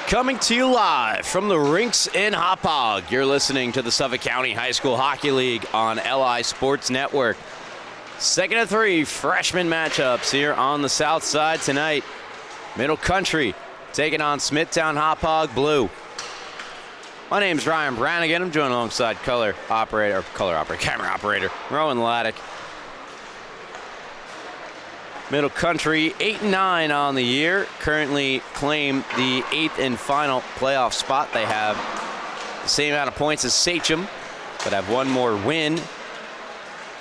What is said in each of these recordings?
Coming to you live from the rinks in Hauppauge. You're listening to the Suffolk County High School Hockey League on LI Sports Network. Second of three freshman matchups here on the south side tonight. Middle Country taking on Smithtown Hauppauge Blue. My name's Ryan Brannigan. I'm joined alongside camera operator Rowan Laddick. Middle Country 8-9 on the year, currently claim the 8th and final playoff spot. They have the same amount of points as SCHSHL, but have one more win.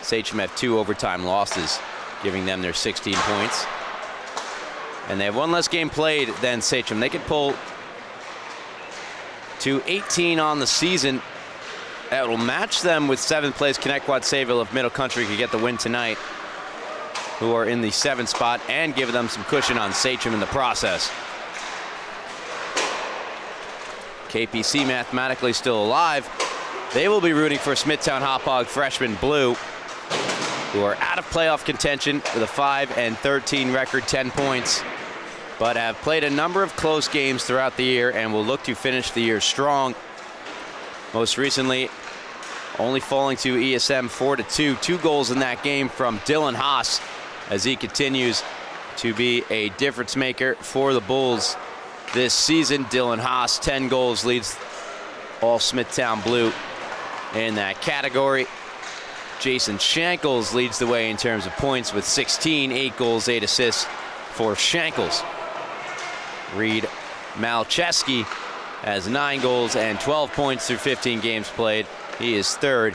SCHSHL have 2 overtime losses, giving them their 16 points. And they have one less game played than SCHSHL. They could pull to 18 on the season. That will match them with 7th place Connecticut Sayville if Middle Country could get the win tonight, who are in the 7th spot, and give them some cushion on SCHSHL in the process. KPC mathematically still alive. They will be rooting for Smithtown Hauppauge freshman Blue, who are out of playoff contention with a 5-13 record, 10 points, but have played a number of close games throughout the year and will look to finish the year strong. Most recently, only falling to ESM 4-2. 2 goals in that game from Dylan Haas, as he continues to be a difference maker for the Bulls this season. Dylan Haas, 10 goals, leads all Smithtown Blue in that category. Jason Shankles leads the way in terms of points with 16, 8 goals, 8 assists for Shankles. Reed Malcheski has 9 goals and 12 points through 15 games played. He is 3rd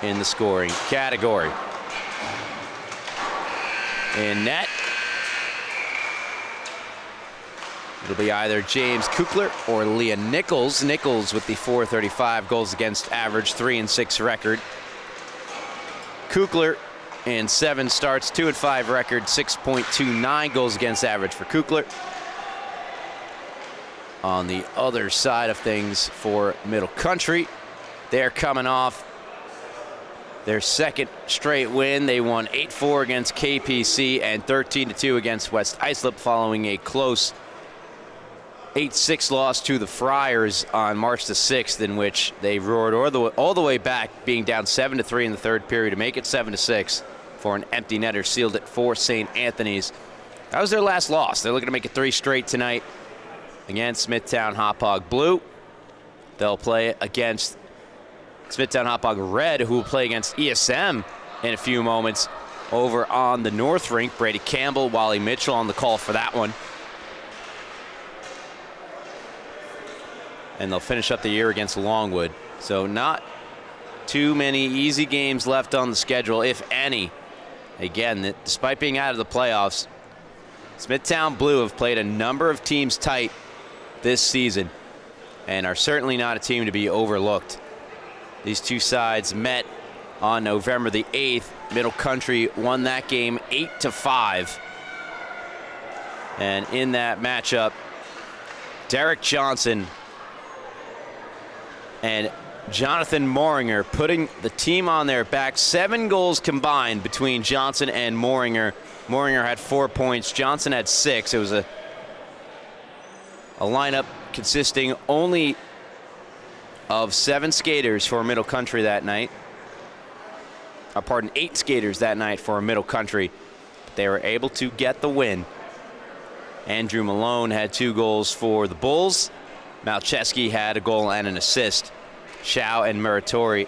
in the scoring category. In net, it'll be either James Kukler or Leah Nichols. Nichols with the .435 goals against average, 3-6 record. Kukler in 7 starts, 2-5 record, 6.29 goals against average for Kukler. On the other side of things for Middle Country, they're coming off their 2nd straight win. They won 8-4 against KPC and 13-2 against West Islip, following a close 8-6 loss to the Friars on March the 6th, in which they roared all the way back, being down 7-3 in the 3rd period to make it 7-6 for an empty netter, sealed it for St. Anthony's. That was their last loss. They're looking to make it 3 straight tonight against Smithtown Hauppauge Blue. They'll play against Smithtown Hauppauge Red, who will play against ESM in a few moments over on the North Rink. Brady Campbell, Wally Mitchell on the call for that one. And they'll finish up the year against Longwood. So not too many easy games left on the schedule, if any. Again, despite being out of the playoffs, Smithtown Blue have played a number of teams tight this season and are certainly not a team to be overlooked. These two sides met on November the 8th. Middle Country won that game 8-5. And in that matchup, Derek Johnson and Jonathan Moringer putting the team on their back. 7 goals combined between Johnson and Moringer. Moringer had 4 points. Johnson had 6. It was a lineup consisting only of 7 skaters for Middle Country that night. 8 skaters that night for Middle Country. They were able to get the win. Andrew Malone had 2 goals for the Bulls. Malcheski had a goal and an assist. Shao and Muratori,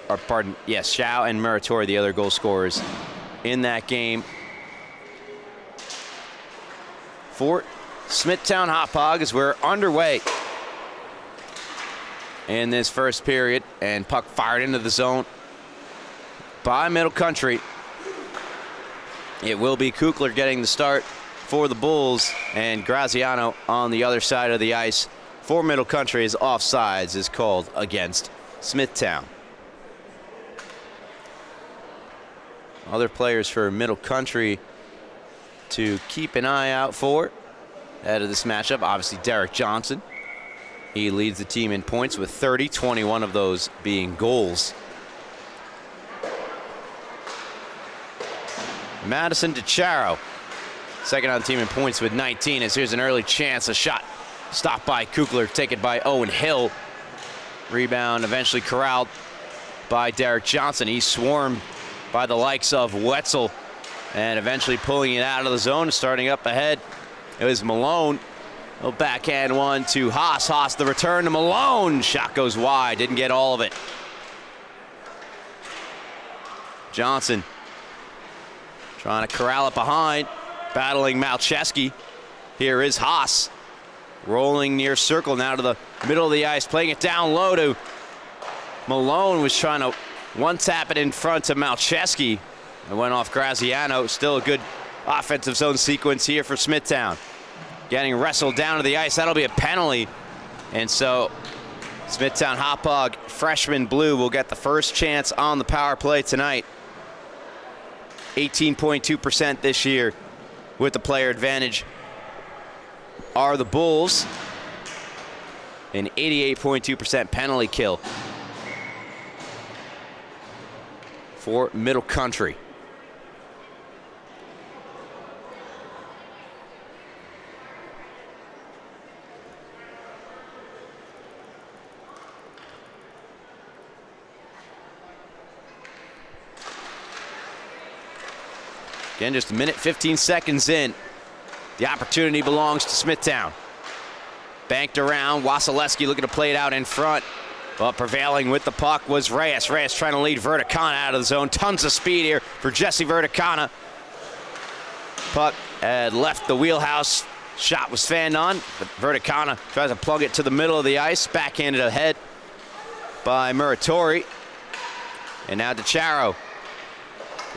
the other goal scorers in that game. For Smithtown Hauppauge, as we're underway in this first period, and puck fired into the zone by Middle Country. It will be Kukler getting the start for the Bulls, and Graziano on the other side of the ice for Middle Country, as offsides is called against Smithtown. Other players for Middle Country to keep an eye out for ahead of this matchup, obviously Derek Johnson. He leads the team in points with 30, 21 of those being goals. Madison DeCharo, second on the team in points with 19, as here's an early chance, a shot Stopped by Kugler, taken by Owen Hill. Rebound eventually corralled by Derek Johnson. He's swarmed by the likes of Wetzel and eventually pulling it out of the zone, starting up ahead. It was Malone. A backhand one to Haas. Haas, the return to Malone. Shot goes wide, didn't get all of it. Johnson trying to corral it behind, battling Malcheski. Here is Haas, rolling near circle now to the middle of the ice, playing it down low to Malone. Was trying to one-tap it in front to Malcheski. It went off Graziano. Still a good offensive zone sequence here for Smithtown. Getting wrestled down to the ice. That'll be a penalty. And so Smithtown Hauppauge freshman blue will get the first chance on the power play tonight. 18.2% this year with the player advantage are the Bulls. An 88.2% penalty kill for Middle Country. Again, just a minute, 15 seconds in. The opportunity belongs to Smithtown. Banked around, Wasilewski looking to play it out in front. But prevailing with the puck was Reyes. Reyes trying to lead Verticana out of the zone. Tons of speed here for Jesse Verticana. Puck had left the wheelhouse. Shot was fanned on, but Verticana tries to plug it to the middle of the ice. Backhanded ahead by Muratori. And now DeCharo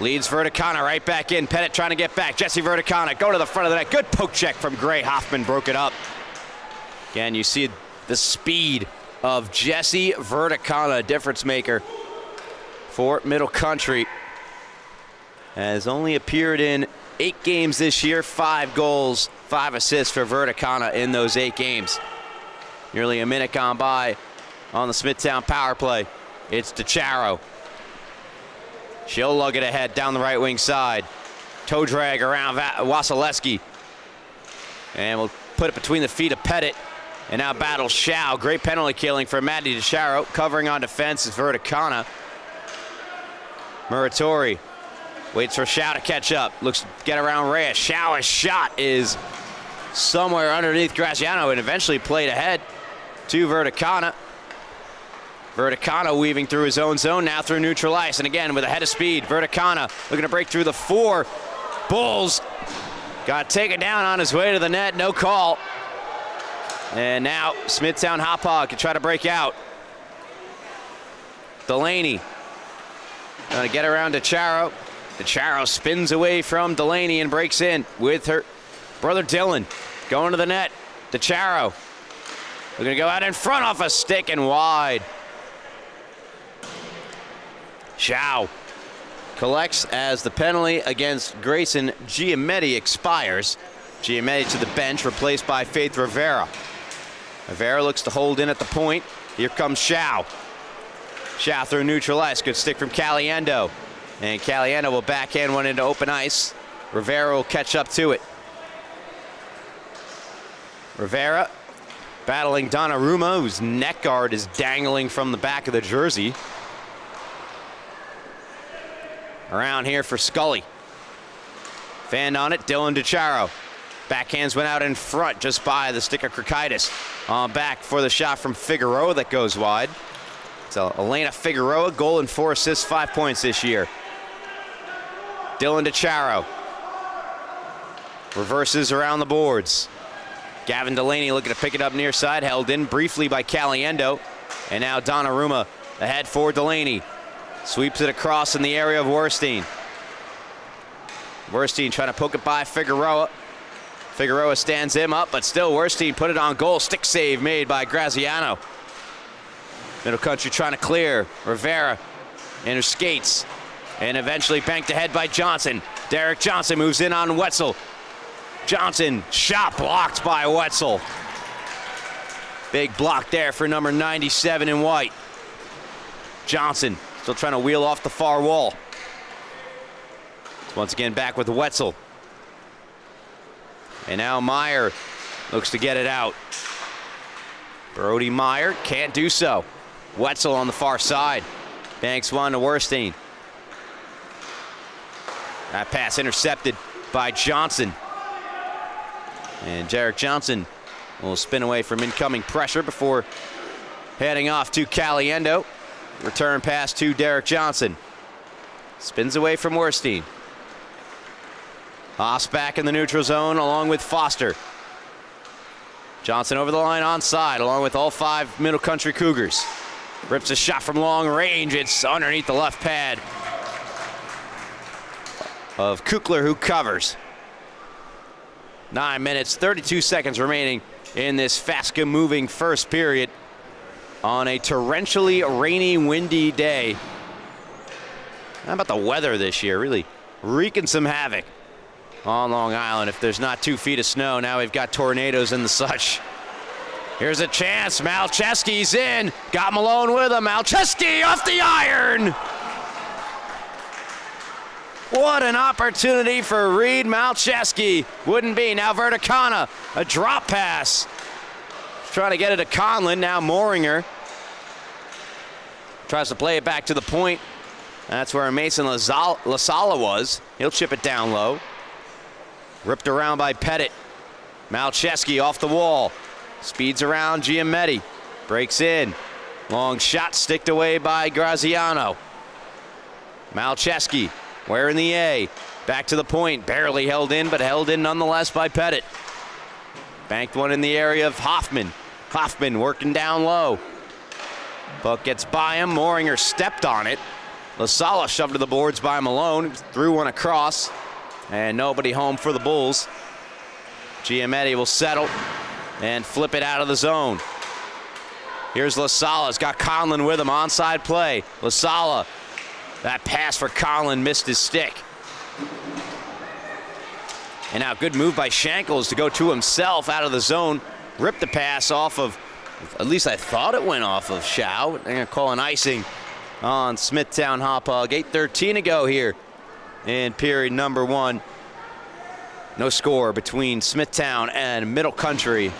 leads Verticana right back in. Pettit trying to get back. Jesse Verticana go to the front of the net. Good poke check from Gray. Hoffman broke it up. Again, you see the speed of Jesse Verticana, difference maker for Middle Country. Has only appeared in 8 games this year. 5 goals, 5 assists for Verticana in those 8 games. Nearly a minute gone by on the Smithtown power play. It's DeCharo. She'll lug it ahead down the right wing side. Toe drag around Wasilewski. And we'll put it between the feet of Pettit. And now battles Shao. Great penalty killing for Maddie DeCharo. Covering on defense is Verticana. Muratori waits for Shao to catch up. Looks to get around Reyes. Shao's shot is somewhere underneath Graziano and eventually played ahead to Verticana. Verticana weaving through his own zone, now through neutral ice. And again, with a head of speed, Verticana looking to break through the 4. Bulls got taken down on his way to the net, no call. And now Smithtown Hauppauge can try to break out. Delaney going to get around DeCharo. DeCharo spins away from Delaney and breaks in with her brother Dylan. Going to the net. DeCharo. We're going to go out in front off a stick and wide. Shao collects as the penalty against Grayson Giametti expires. Giametti to the bench, replaced by Faith Rivera. Rivera looks to hold in at the point. Here comes Shao. Shao through neutral ice. Good stick from Caliendo. And Caliendo will backhand one into open ice. Rivera will catch up to it. Rivera battling Donnarumma, whose neck guard is dangling from the back of the jersey. Around here for Scully. Fanned on it, Dylan DeCharo. Backhands went out in front just by the stick of Krikaitis. On back for the shot from Figueroa that goes wide. So Elena Figueroa, goal and 4 assists, 5 points this year. Dylan DeCharo reverses around the boards. Gavin Delaney looking to pick it up near side, held in briefly by Caliendo. And now Donnarumma ahead for Delaney. Sweeps it across in the area of Werstein. Werstein trying to poke it by Figueroa. Figueroa stands him up, but still Werstein put it on goal. Stick save made by Graziano. Middle Country trying to clear. Rivera in her skates. And eventually banked ahead by Johnson. Derek Johnson moves in on Wetzel. Johnson, shot blocked by Wetzel. Big block there for number 97 in white. Johnson still trying to wheel off the far wall. Once again back with Wetzel. And now Meyer looks to get it out. Brody Meyer can't do so. Wetzel on the far side. Banks one to Werstein. That pass intercepted by Johnson. And Jarek Johnson will spin away from incoming pressure before heading off to Caliendo. Return pass to Derek Johnson. Spins away from Werstein. Haas back in the neutral zone along with Foster. Johnson over the line onside along with all 5 Middle Country Cougars. Rips a shot from long range. It's underneath the left pad of Kukler, who covers. 9 minutes, 32 seconds remaining in this fast-moving first period on a torrentially rainy, windy day. How about the weather this year? Really wreaking some havoc on Long Island. If there's not 2 feet of snow, now we've got tornadoes and the such. Here's a chance. Malcheski's in. Got Malone with him. Malcheski off the iron. What an opportunity for Reed Malcheski. Wouldn't be. Now Verticana. A drop pass. Trying to get it to Conlon. Now Moringer tries to play it back to the point. That's where Mason LaSala was. He'll chip it down low. Ripped around by Pettit. Malcheski off the wall. Speeds around Giametti. Breaks in. Long shot sticked away by Graziano. Malcheski wearing the A. Back to the point. Barely held in, but held in nonetheless by Pettit. Banked one in the area of Hoffman. Hoffman working down low. Puck gets by him. Moringer stepped on it. LaSala shoved to the boards by Malone. Threw one across. And nobody home for the Bulls. Giametti will settle and flip it out of the zone. Here's LaSala. He's got Conlon with him. Onside play. LaSala. That pass for Conlon missed his stick. And now good move by Shankles to go to himself out of the zone. Ripped the pass off of, at least I thought it went off of Shao. They're going to call an icing on Smithtown Hauppauge. 8:13 to go here in period number 1. No score between Smithtown and Middle Country.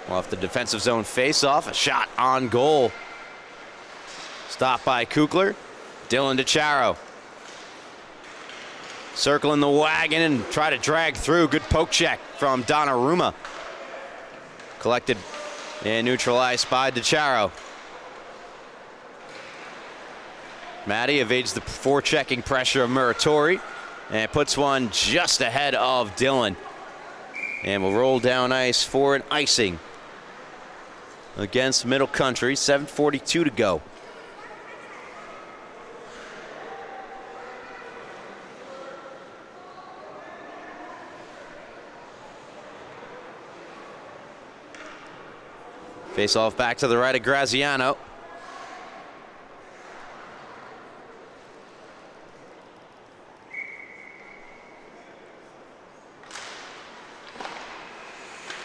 Off the defensive zone face-off, a shot on goal. Stopped by Kukler. Dylan DeCharo. Circling the wagon and try to drag through. Good poke check from Donnarumma. Collected and neutralized by DeCharo. Matty evades the forechecking pressure of Muratori and puts one just ahead of Dylan. And will roll down ice for an icing against Middle Country. 7:42 to go. Face off back to the right of Graziano.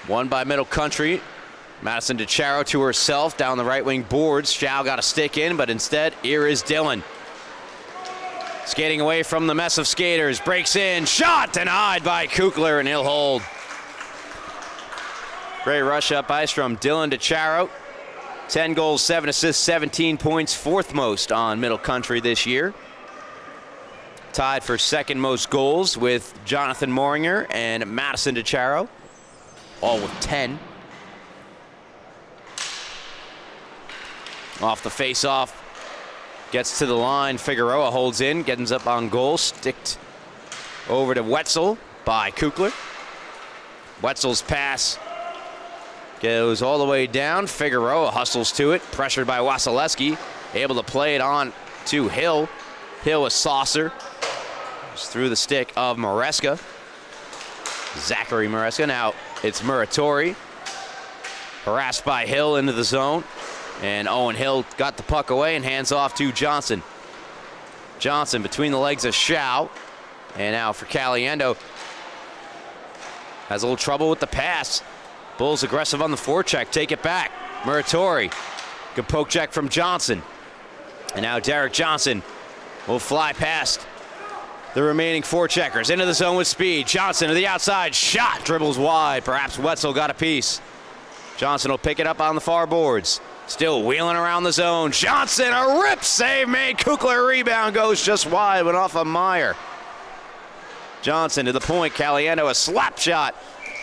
Won by Middle Country. Madison DeCharo to herself down the right wing boards. Shao got a stick in, but instead here is Dylan. Skating away from the mess of skaters. Breaks in. Shot denied by Kukler, and he'll hold. Great rush up ice from Dylan DeCharo. 10 goals, 7 assists, 17 points. 4th most on Middle Country this year. Tied for 2nd most goals with Jonathan Moringer and Madison DeCharo. All with 10. Off the face-off. Gets to the line. Figueroa holds in. Gets up on goal. Sticked over to Wetzel by Kukler. Wetzel's pass goes all the way down. Figueroa hustles to it. Pressured by Wasilewski. Able to play it on to Hill. Hill a saucer. Just through the stick of Maresca. Zachary Maresca. Now it's Muratori. Harassed by Hill into the zone. And Owen Hill got the puck away and hands off to Johnson. Johnson between the legs of Shao. And now for Caliendo. Has a little trouble with the pass. Bulls aggressive on the forecheck. Take it back. Muratori. Good poke check from Johnson. And now Derek Johnson will fly past the remaining forecheckers. Into the zone with speed. Johnson to the outside. Shot. Dribbles wide. Perhaps Wetzel got a piece. Johnson will pick it up on the far boards. Still wheeling around the zone. Johnson, a rip save made. Kukler rebound goes just wide. Went off of Meyer. Johnson to the point. Caliendo, a slap shot,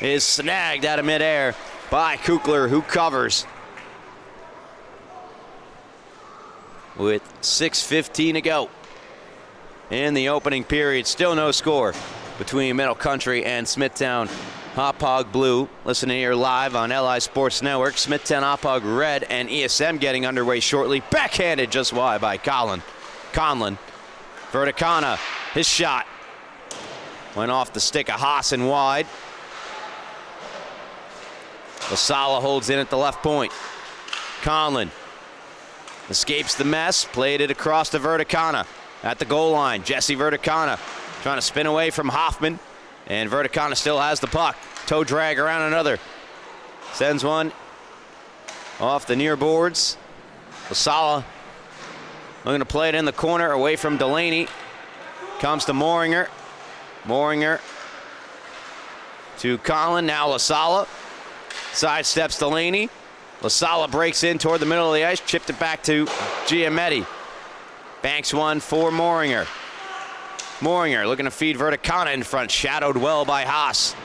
is snagged out of midair by Kukler, who covers. With 6:15 to go in the opening period. Still no score between Middle Country and Smithtown Hauppauge Blue. Listening here live on LI Sports Network. Smithtown Hauppauge Red and ESM getting underway shortly. Backhanded just wide by Conlon. Verticana, his shot went off the stick of Hassan wide. Lasala holds in at the left point. Conlon escapes the mess, played it across to Verticana at the goal line. Jesse Verticana trying to spin away from Hoffman, and Verticana still has the puck. Toe drag around another. Sends one off the near boards. Lasala looking to play it in the corner away from Delaney. Comes to Moringer. Moringer to Conlon. Now Lasala sidesteps Delaney. Lasala breaks in toward the middle of the ice, chipped it back to Giametti. Banks one for Moringer. Moringer looking to feed Verticana in front, shadowed well by Haas.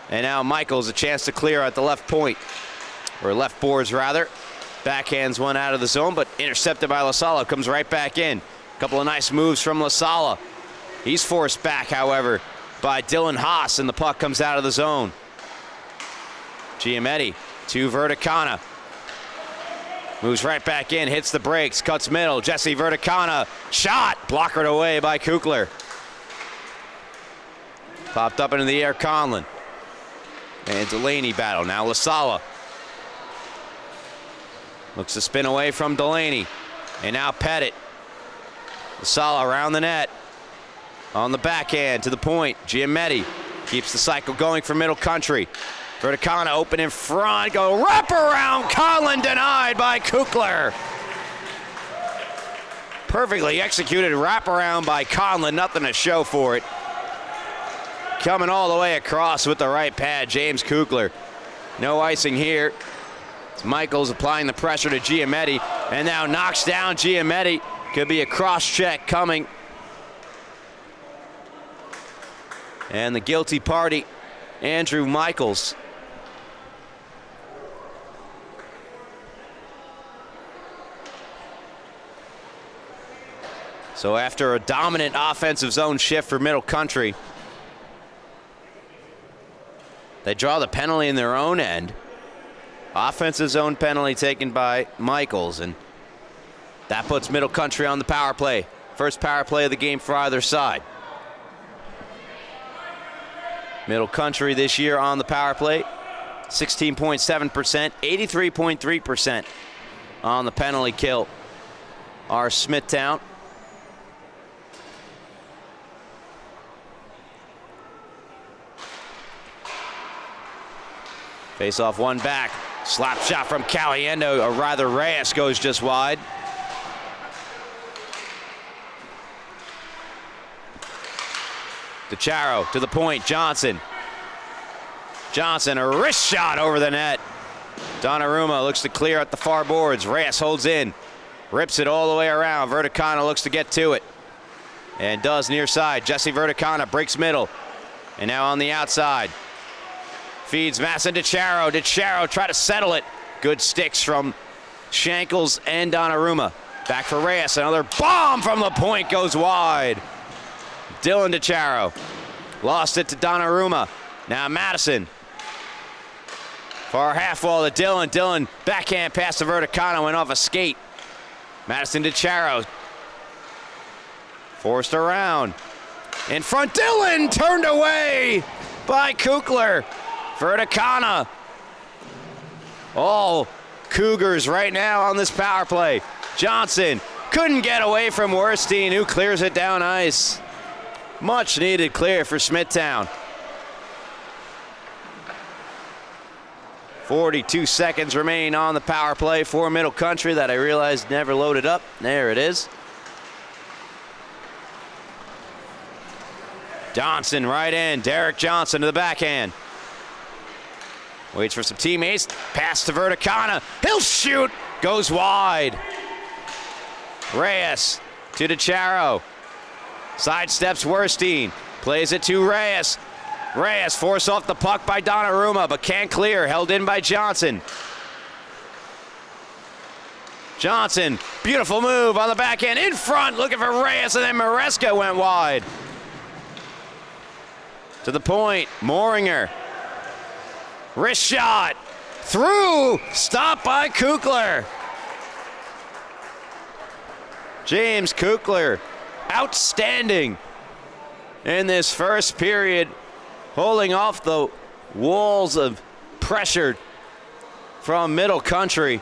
And now Michaels a chance to clear at the left point, or left boards rather. Backhands one out of the zone, but intercepted by Lasala, comes right back in. A couple of nice moves from Lasala. He's forced back, however, by Dylan Haas, and the puck comes out of the zone. Giametti to Verticana. Moves right back in, hits the brakes, cuts middle. Jesse Verticana, shot, blockered away by Kukler. Popped up into the air, Conlon. And Delaney battle, now Lasala. Looks to spin away from Delaney. And now Pettit. Lasala around the net. On the backhand to the point, Giametti keeps the cycle going for Middle Country. Verticana open in front, go wrap around, Conlon denied by Kukler. Perfectly executed wraparound by Conlon, nothing to show for it. Coming all the way across with the right pad, James Kukler. No icing here. It's Michaels applying the pressure to Giametti, and now knocks down Giametti. Could be a cross check coming. And the guilty party, Andrew Michaels. So after a dominant offensive zone shift for Middle Country, they draw the penalty in their own end. Offensive zone penalty taken by Michaels, and that puts Middle Country on the power play. First power play of the game for either side. Middle Country this year on the power play, 16.7%, 83.3% on the penalty kill are Smithtown. Face off one back. Slap shot from Caliendo, or rather Reyes goes just wide. DeCharo to the point, Johnson. Johnson, a wrist shot over the net. Donnarumma looks to clear at the far boards. Reyes holds in, rips it all the way around. Verticana looks to get to it, and does near side. Jesse Verticana breaks middle, and now on the outside. Feeds Masson DeCharo. DeCharo try to settle it. Good sticks from Shankles and Donnarumma. Back for Reyes. Another bomb from the point goes wide. Dylan DeCharo lost it to Donnarumma. Now Madison. Far half wall to Dylan. Dylan backhand pass to Verticana, went off a skate. Madison DeCharo forced around. In front, Dylan turned away by Kukler. Verticana. All Cougars right now on this power play. Johnson couldn't get away from Werstein, who clears it down ice. Much needed clear for Smithtown. 42 seconds remain on the power play for Middle Country that I realized never loaded up. There it is. Johnson right in. Derek Johnson to the backhand. Waits for some teammates. Pass to Verticana. He'll shoot. Goes wide. Reyes to DeCharo. Sidesteps Werstein. Plays it to Reyes. Reyes forced off the puck by Donnarumma, but can't clear. Held in by Johnson. Johnson, beautiful move on the backhand. In front, looking for Reyes, and then Maresca went wide. To the point, Moringer. Wrist shot. Through. Stopped by Kukler. James Kukler, outstanding in this first period, holding off the walls of pressure from Middle Country.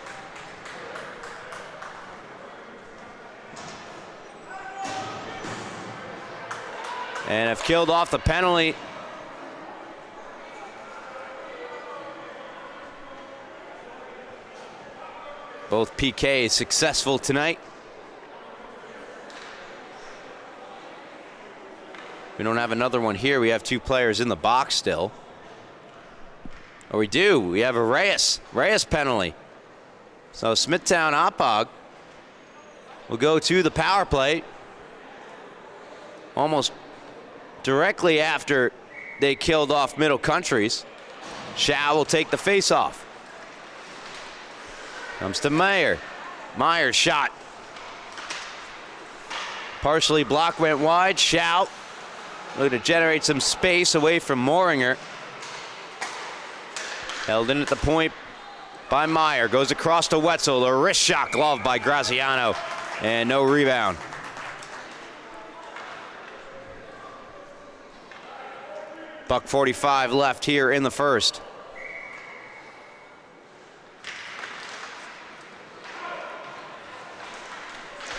And have killed off the penalty. Both PKs successful tonight. We don't have another one here. We have two players in the box still. Or we do. We have a Reyes penalty. So Smithtown Hauppauge will go to the power play almost directly after they killed off Middle Country's. Shaw will take the face-off. Comes to Meyer. Meyer's shot. Partially blocked, went wide. Shaw looking to generate some space away from Moringer. Held in at the point by Meyer. Goes across to Wetzel. A wrist shot glove by Graziano. And no rebound. $1:45 left here in the first.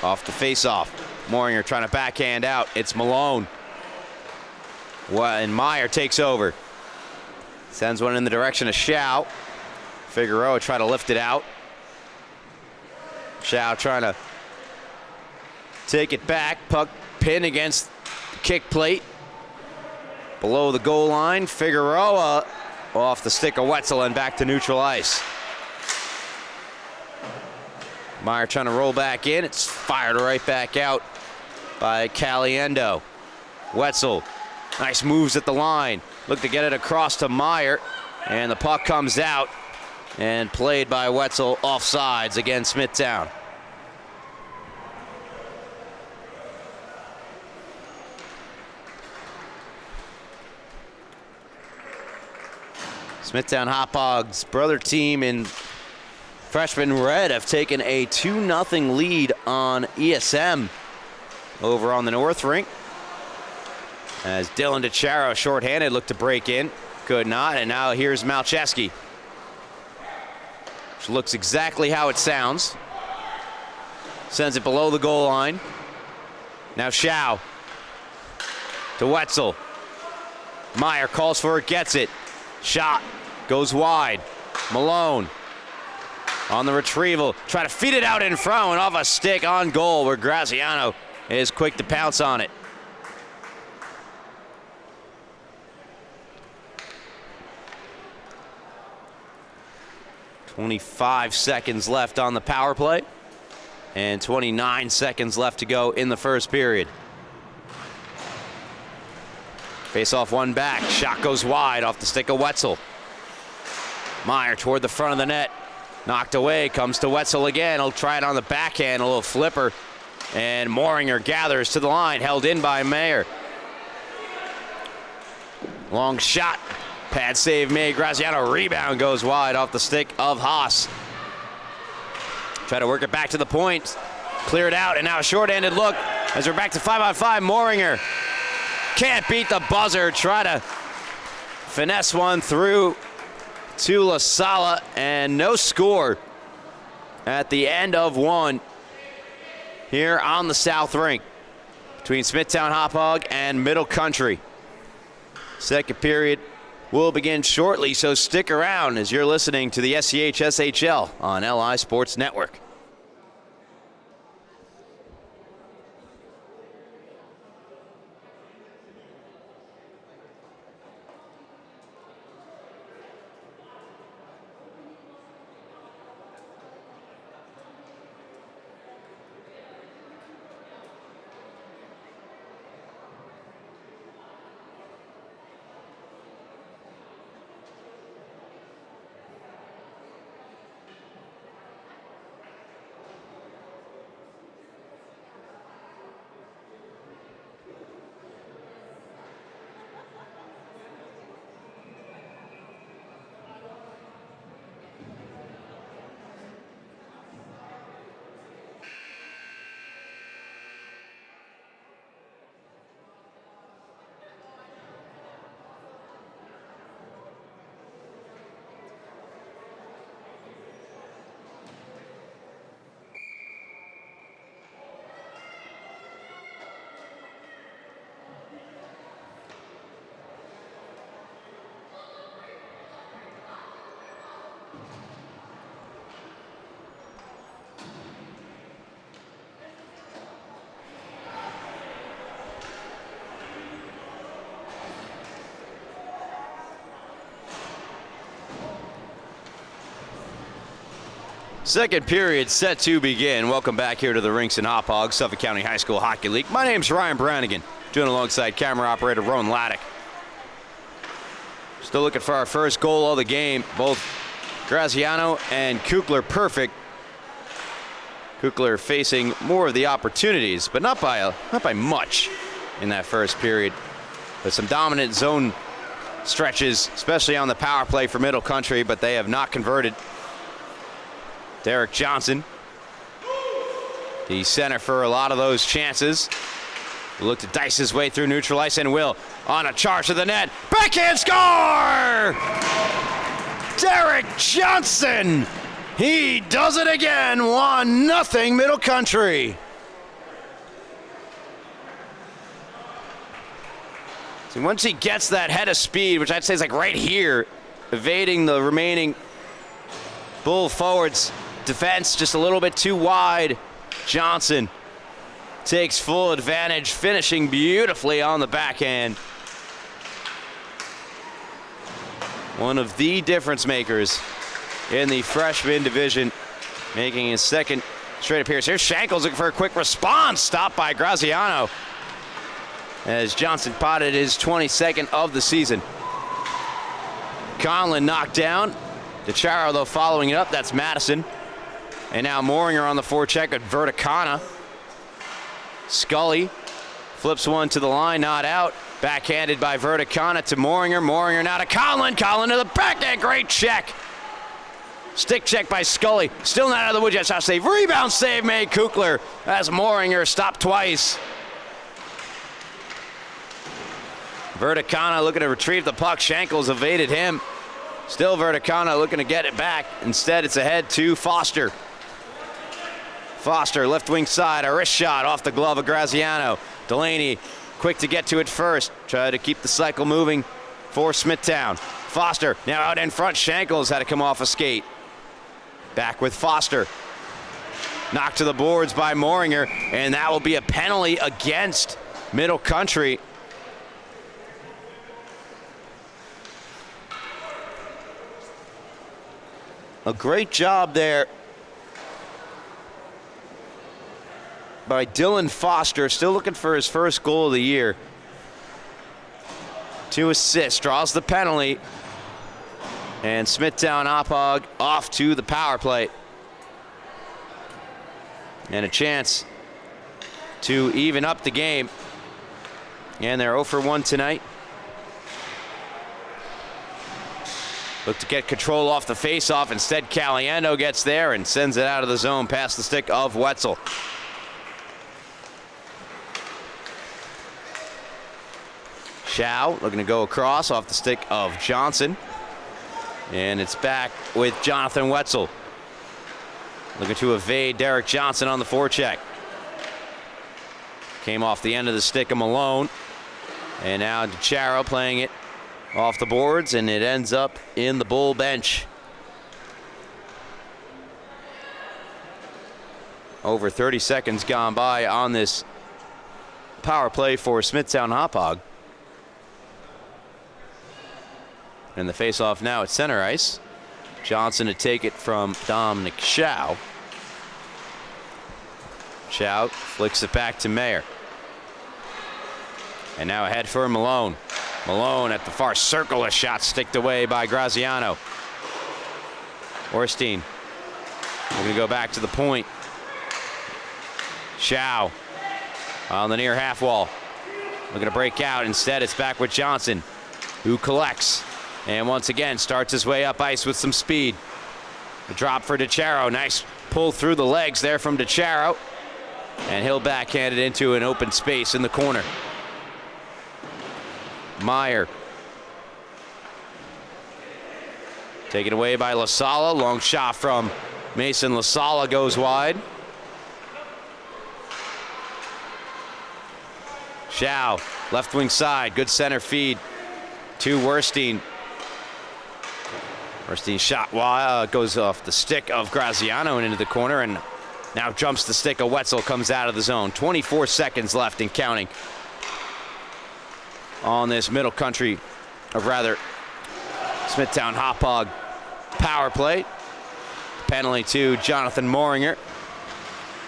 Off the face-off. Moringer trying to backhand out. It's Malone. And Meyer takes over. Sends one in the direction of Shaw. Figueroa trying to lift it out. Shaw trying to take it back. Puck pin against the kick plate. Below the goal line. Figueroa off the stick of Wetzel and back to neutral ice. Meyer trying to roll back in. It's fired right back out by Caliendo. Wetzel. Nice moves at the line. Look to get it across to Meyer. And the puck comes out and played by Wetzel offsides against Smithtown. Smithtown Hauppauge's brother team in freshman red have taken a 2-0 lead on ESM over on the north rink. As Dylan DeCharo, shorthanded, looked to break in. Could not, and now here's Malcheski. Which looks exactly how it sounds. Sends it below the goal line. Now Shaw to Wetzel. Meyer calls for it, gets it. Shot goes wide. Malone on the retrieval. Try to feed it out in front and off a stick on goal where Graziano is quick to pounce on it. .25 seconds left on the power play and 29 seconds left to go in the first period. Face off one back. Shot goes wide off the stick of Wetzel. Meyer toward the front of the net. Knocked away. Comes to Wetzel again. He'll try it on the backhand. A little flipper. And Moringer gathers to the line. Held in by Meyer. Long shot. Pad save made. Graziano rebound goes wide off the stick of Haas. Try to work it back to the point. Cleared out, and now a short-handed look as we're back to 5-on-5. Moringer can't beat the buzzer. Try to finesse one through to La Sala, and no score at the end of one here on the South Rink between Smithtown Hauppauge and Middle Country. Second period will begin shortly, so stick around as you're listening to the SCHSHL on LI Sports Network. Second period set to begin. Welcome back here to the rinks in Hauppauge, Suffolk County High School Hockey League. My name's Ryan Brannigan, doing alongside camera operator Rowan Laddick. Still looking for our first goal of the game. Both Graziano and Kukler perfect. Kukler facing more of the opportunities, but not by much in that first period. But some dominant zone stretches, especially on the power play for Middle Country, but they have not converted. Derek Johnson, the center for a lot of those chances. Will look to dice his way through neutral ice and will on a charge to the net. Backhand score! Derek Johnson! He does it again. 1-0 Middle Country. So once he gets that head of speed, which I'd say is like right here, evading the remaining Bull forwards, defense just a little bit too wide. Johnson takes full advantage, finishing beautifully on the backhand. One of the difference makers in the freshman division, making his second straight appearance. Here's Shankles looking for a quick response, stopped by Graziano as Johnson potted his 22nd of the season. Conlon knocked down. DeCharo, though, following it up. That's Madison. And now Moringer on the forecheck at Verticana. Scully flips one to the line, not out. Backhanded by Verticana to Moringer. Moringer now to Conlon. Conlon to the backhand. Great check. Stick check by Scully. Still not out of the woods yet. Shot save. Rebound save made. Kukler as Moringer stopped twice. Verticana looking to retrieve the puck. Shankles evaded him. Still Verticana looking to get it back. Instead, it's ahead to Foster. Foster, left wing side, a wrist shot off the glove of Graziano. Delaney, quick to get to it first. Try to keep the cycle moving for Smithtown. Foster, now out in front. Shankles had to come off a skate. Back with Foster. Knocked to the boards by Moringer, and that will be a penalty against Middle Country. A great job there by Dylan Foster, still looking for his first goal of the year. 2 assists, draws the penalty. And Smithtown Hauppauge off to the power play. And a chance to even up the game. And they're 0 for 1 tonight. Look to get control off the faceoff. Instead, Caliendo gets there and sends it out of the zone past the stick of Wetzel. Chow looking to go across off the stick of Johnson. And it's back with Jonathan Wetzel. Looking to evade Derek Johnson on the forecheck. Came off the end of the stick of Malone. And now DeCharo playing it off the boards, and it ends up in the Bull bench. Over 30 seconds gone by on this power play for Smithtown Hauppauge. And the face-off now at center ice. Johnson to take it from Dominic Chow. Chow flicks it back to Mayer. And now ahead for Malone. Malone at the far circle, a shot sticked away by Graziano. Orstein. We're going to go back to the point. Chow on the near half wall. Looking to break out. Instead, it's back with Johnson, who collects. And once again, starts his way up ice with some speed. A drop for DiChiaro. Nice pull through the legs there from DiChiaro. And he'll backhand it into an open space in the corner. Meyer. Taken away by LaSala. Long shot from Mason LaSala goes wide. Chow, left wing side. Good center feed to Werstein. Werstein shot goes off the stick of Graziano and into the corner, and now jumps the stick of Wetzel, comes out of the zone. 24 seconds left and counting on this Middle Country, or rather Smithtown Hauppauge power play. Penalty to Jonathan Moringer.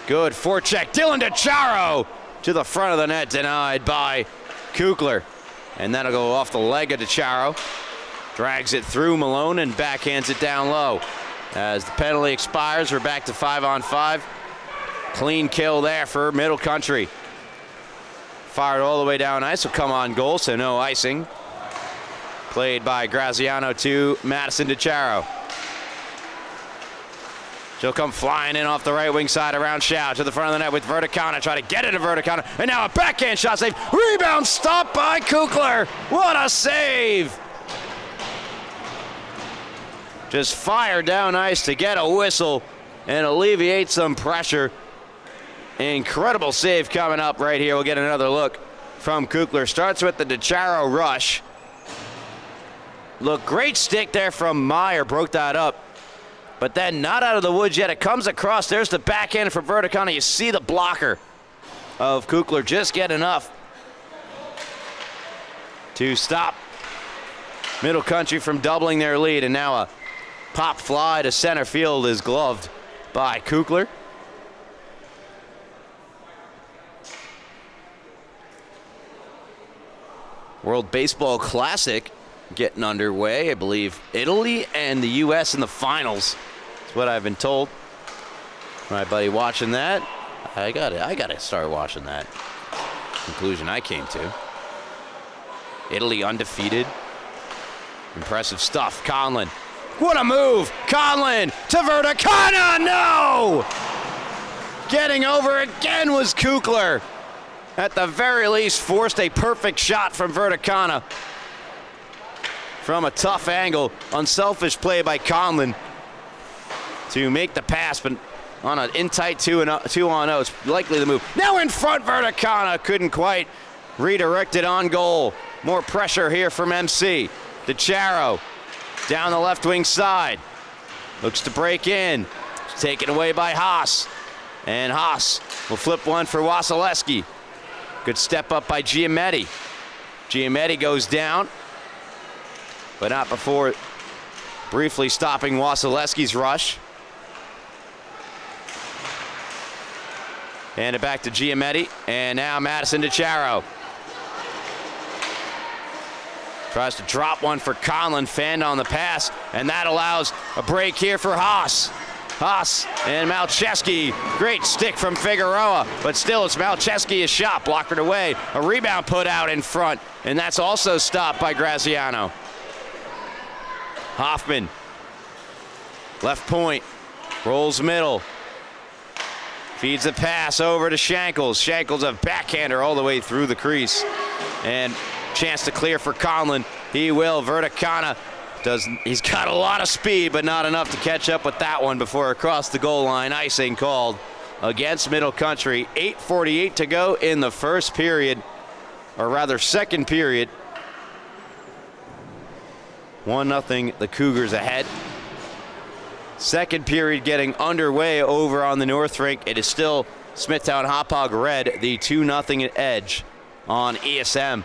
Good forecheck. Dylan DiChiaro to the front of the net, denied by Kukler. And that'll go off the leg of DiChiaro. Drags it through Malone and backhands it down low. As the penalty expires, we're back to 5-on-5. Clean kill there for Middle Country. Fired all the way down ice, will come on goal, so no icing. Played by Graziano to Madison DiChiaro. She'll come flying in off the right wing side around Chow to the front of the net with Verticana. Try to get it to Verticana. And now a backhand shot save. Rebound stopped by Kukler. What a save. Just fire down ice to get a whistle and alleviate some pressure. Incredible save coming up right here. We'll get another look from Kukler. Starts with the DiChiaro rush. Look, great stick there from Meyer. Broke that up. But then not out of the woods yet. It comes across. There's the backhand for Verticana. You see the blocker of Kukler just get enough to stop Middle Country from doubling their lead. And now a pop fly to center field is gloved by Kukler. World Baseball Classic getting underway. I believe Italy and the U.S. in the finals. That's what I've been told. My buddy watching that. I gotta start watching that. Conclusion I came to. Italy undefeated. Impressive stuff. Conlon. What a move! Conlon to Verticana! No! Getting over again was Kukler. At the very least, forced a perfect shot from Verticana. From a tough angle, unselfish play by Conlon to make the pass, but on an in-tight 2-on-0, it's likely the move. Now in front, Verticana couldn't quite redirect it on goal. More pressure here from MC. DiChiaro down the left wing side. Looks to break in. It's taken away by Haas. And Haas will flip one for Wasilewski. Good step up by Giametti. Giametti goes down, but not before briefly stopping Wasilewski's rush. Hand it back to Giametti, and now Madison DiChiaro. Tries to drop one for Conlon, fanned on the pass, and that allows a break here for Haas. Haas and Malcheski. Great stick from Figueroa, but still it's Malcheski, shot, blocked away. A rebound put out in front, and that's also stopped by Graziano. Hoffman, left point, rolls middle. Feeds the pass over to Shankles. Shankles a backhander all the way through the crease. And chance to clear for Conlon. He will. Verticana he's got a lot of speed, but not enough to catch up with that one before across the goal line. Icing called against Middle Country. 8:48 to go in the first period, or rather second period. 1-0 the Cougars ahead. Second period getting underway over on the North Rink. It is still Smithtown Hauppauge red, the 2-0 edge on ESM.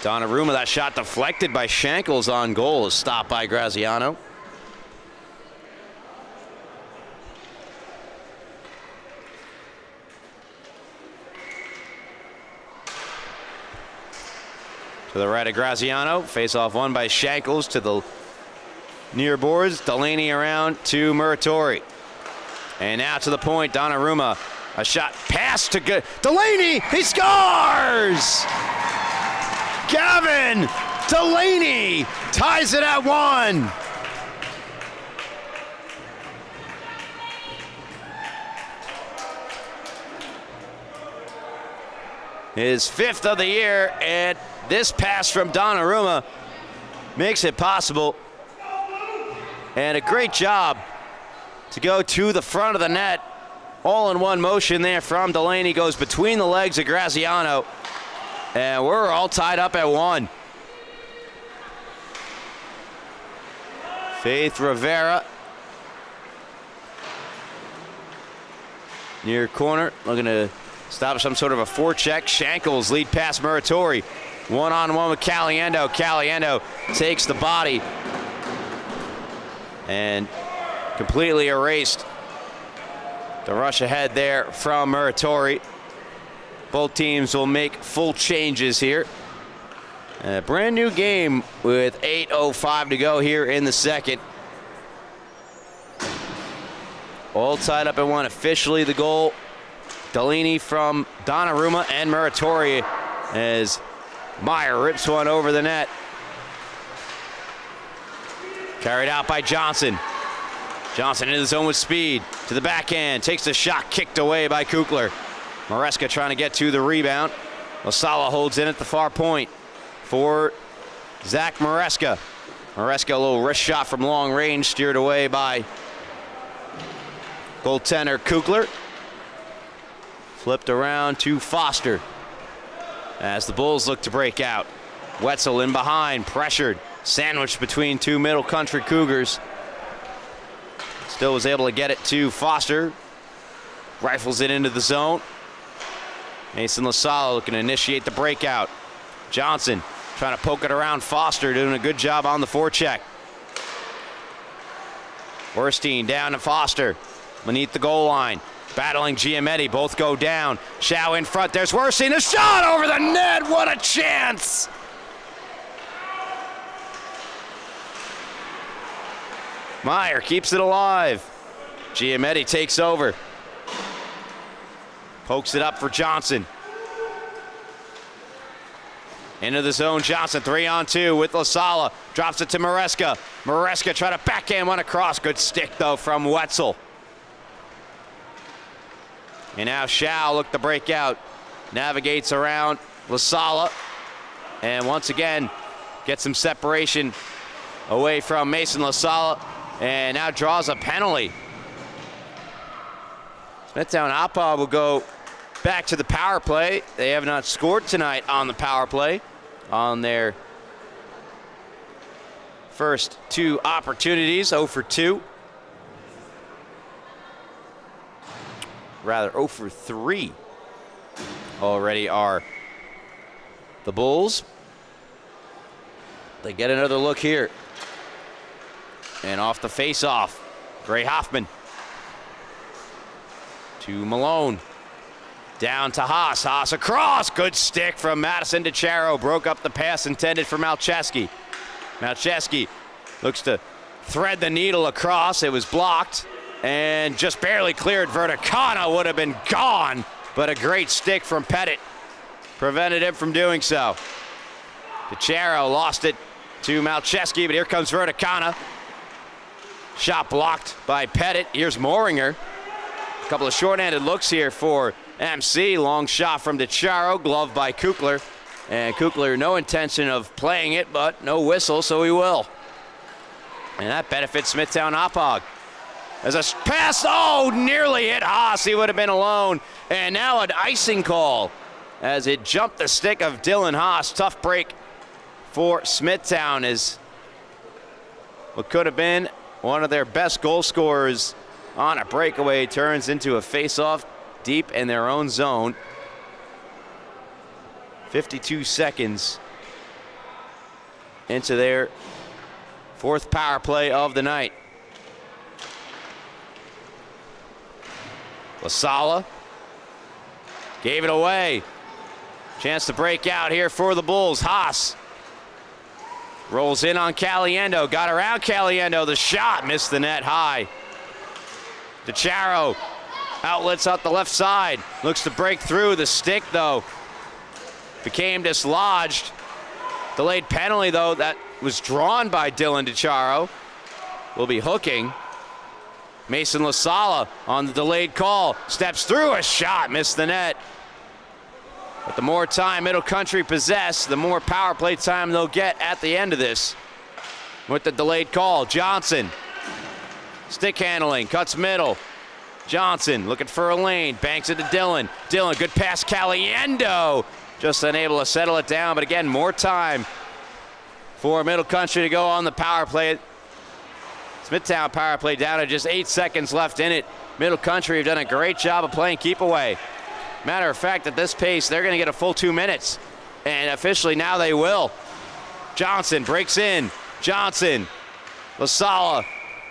Donnarumma, that shot deflected by Shankles on goal, is stopped by Graziano. To the right of Graziano, face-off won by Shankles to the near boards. Delaney around to Muratori. And now to the point, Donnarumma, a shot pass to good. Delaney, he scores! Gavin Delaney ties it at 1. His 5th of the year, and this pass from Donnarumma makes it possible. And a great job to go to the front of the net. All in one motion there from Delaney, goes between the legs of Graziano. And we're all tied up at 1. Faith Rivera. Near corner, looking to stop some sort of a forecheck. Shankles lead past Muratori. One-on-one with Caliendo. Caliendo takes the body and completely erased the rush ahead there from Muratori. Both teams will make full changes here. A brand new game with 8:05 to go here in the second. All tied up at 1. Officially the goal. Delaney from Donnarumma and Muratori as Meyer rips one over the net. Carried out by Johnson. Johnson into the zone with speed. To the backhand. Takes the shot, kicked away by Kukler. Maresca trying to get to the rebound. Lasala holds in at the far point for Zach Maresca. Maresca, a little wrist shot from long range, steered away by goaltender Kukler. Flipped around to Foster as the Bulls look to break out. Wetzel in behind, pressured, sandwiched between two Middle Country Cougars. Still was able to get it to Foster. Rifles it into the zone. Mason Lasala looking to initiate the breakout. Johnson trying to poke it around Foster, doing a good job on the forecheck. Werstein down to Foster beneath the goal line. Battling Giametti, both go down. Shao in front, there's Werstein, a shot over the net, what a chance! Meyer keeps it alive. Giametti takes over. Pokes it up for Johnson. Into the zone, Johnson, 3-on-2 with Lasala. Drops it to Maresca. Maresca trying to backhand one across. Good stick, though, from Wetzel. And now Shao look to break out. Navigates around Lasala. And once again, gets some separation away from Mason Lasala. And now draws a penalty. Smithtown Hauppauge will go back to the power play. They have not scored tonight on the power play on their first two opportunities, 0 for 2. Rather, 0 for 3 already are the Bulls. They get another look here. And off the face-off, Gray Hoffman to Malone. Down to Haas. Haas across. Good stick from Madison DeCharo. Broke up the pass intended for Malcheski. Malcheski looks to thread the needle across. It was blocked and just barely cleared. Verticana would have been gone, but a great stick from Pettit prevented him from doing so. DeCharo lost it to Malcheski, but here comes Verticana. Shot blocked by Pettit. Here's Moringer. A couple of short-handed looks here for MC. Long shot from DeCharo, gloved by Kukler. And Kukler, no intention of playing it, but no whistle, so he will. And that benefits Smithtown Hauppauge. As a pass, oh, nearly hit Haas. He would have been alone. And now an icing call as it jumped the stick of Dylan Haas. Tough break for Smithtown, as what could have been one of their best goal scorers on a breakaway turns into a face-off deep in their own zone. 52 seconds into their fourth power play of the night. LaSala gave it away. Chance to break out here for the Bulls. Haas rolls in on Caliendo. Got around Caliendo. The shot missed the net high. DiChiaro outlets out the left side. Looks to break through. The stick, though, became dislodged. Delayed penalty, though, that was drawn by Dylan DiChiaro. Will be hooking. Mason LaSala on the delayed call. Steps through, a shot, missed the net. But the more time Middle Country possess, the more power play time they'll get at the end of this. With the delayed call, Johnson. Stick handling, cuts middle. Johnson looking for a lane, banks it to Dylan. Dylan, good pass, Caliendo. Just unable to settle it down, but again, more time for Middle Country to go on the power play. Smithtown power play down to just 8 seconds left in it. Middle Country have done a great job of playing keep away. Matter of fact, at this pace, they're going to get a full 2 minutes. And officially now they will. Johnson breaks in. Johnson, LaSala,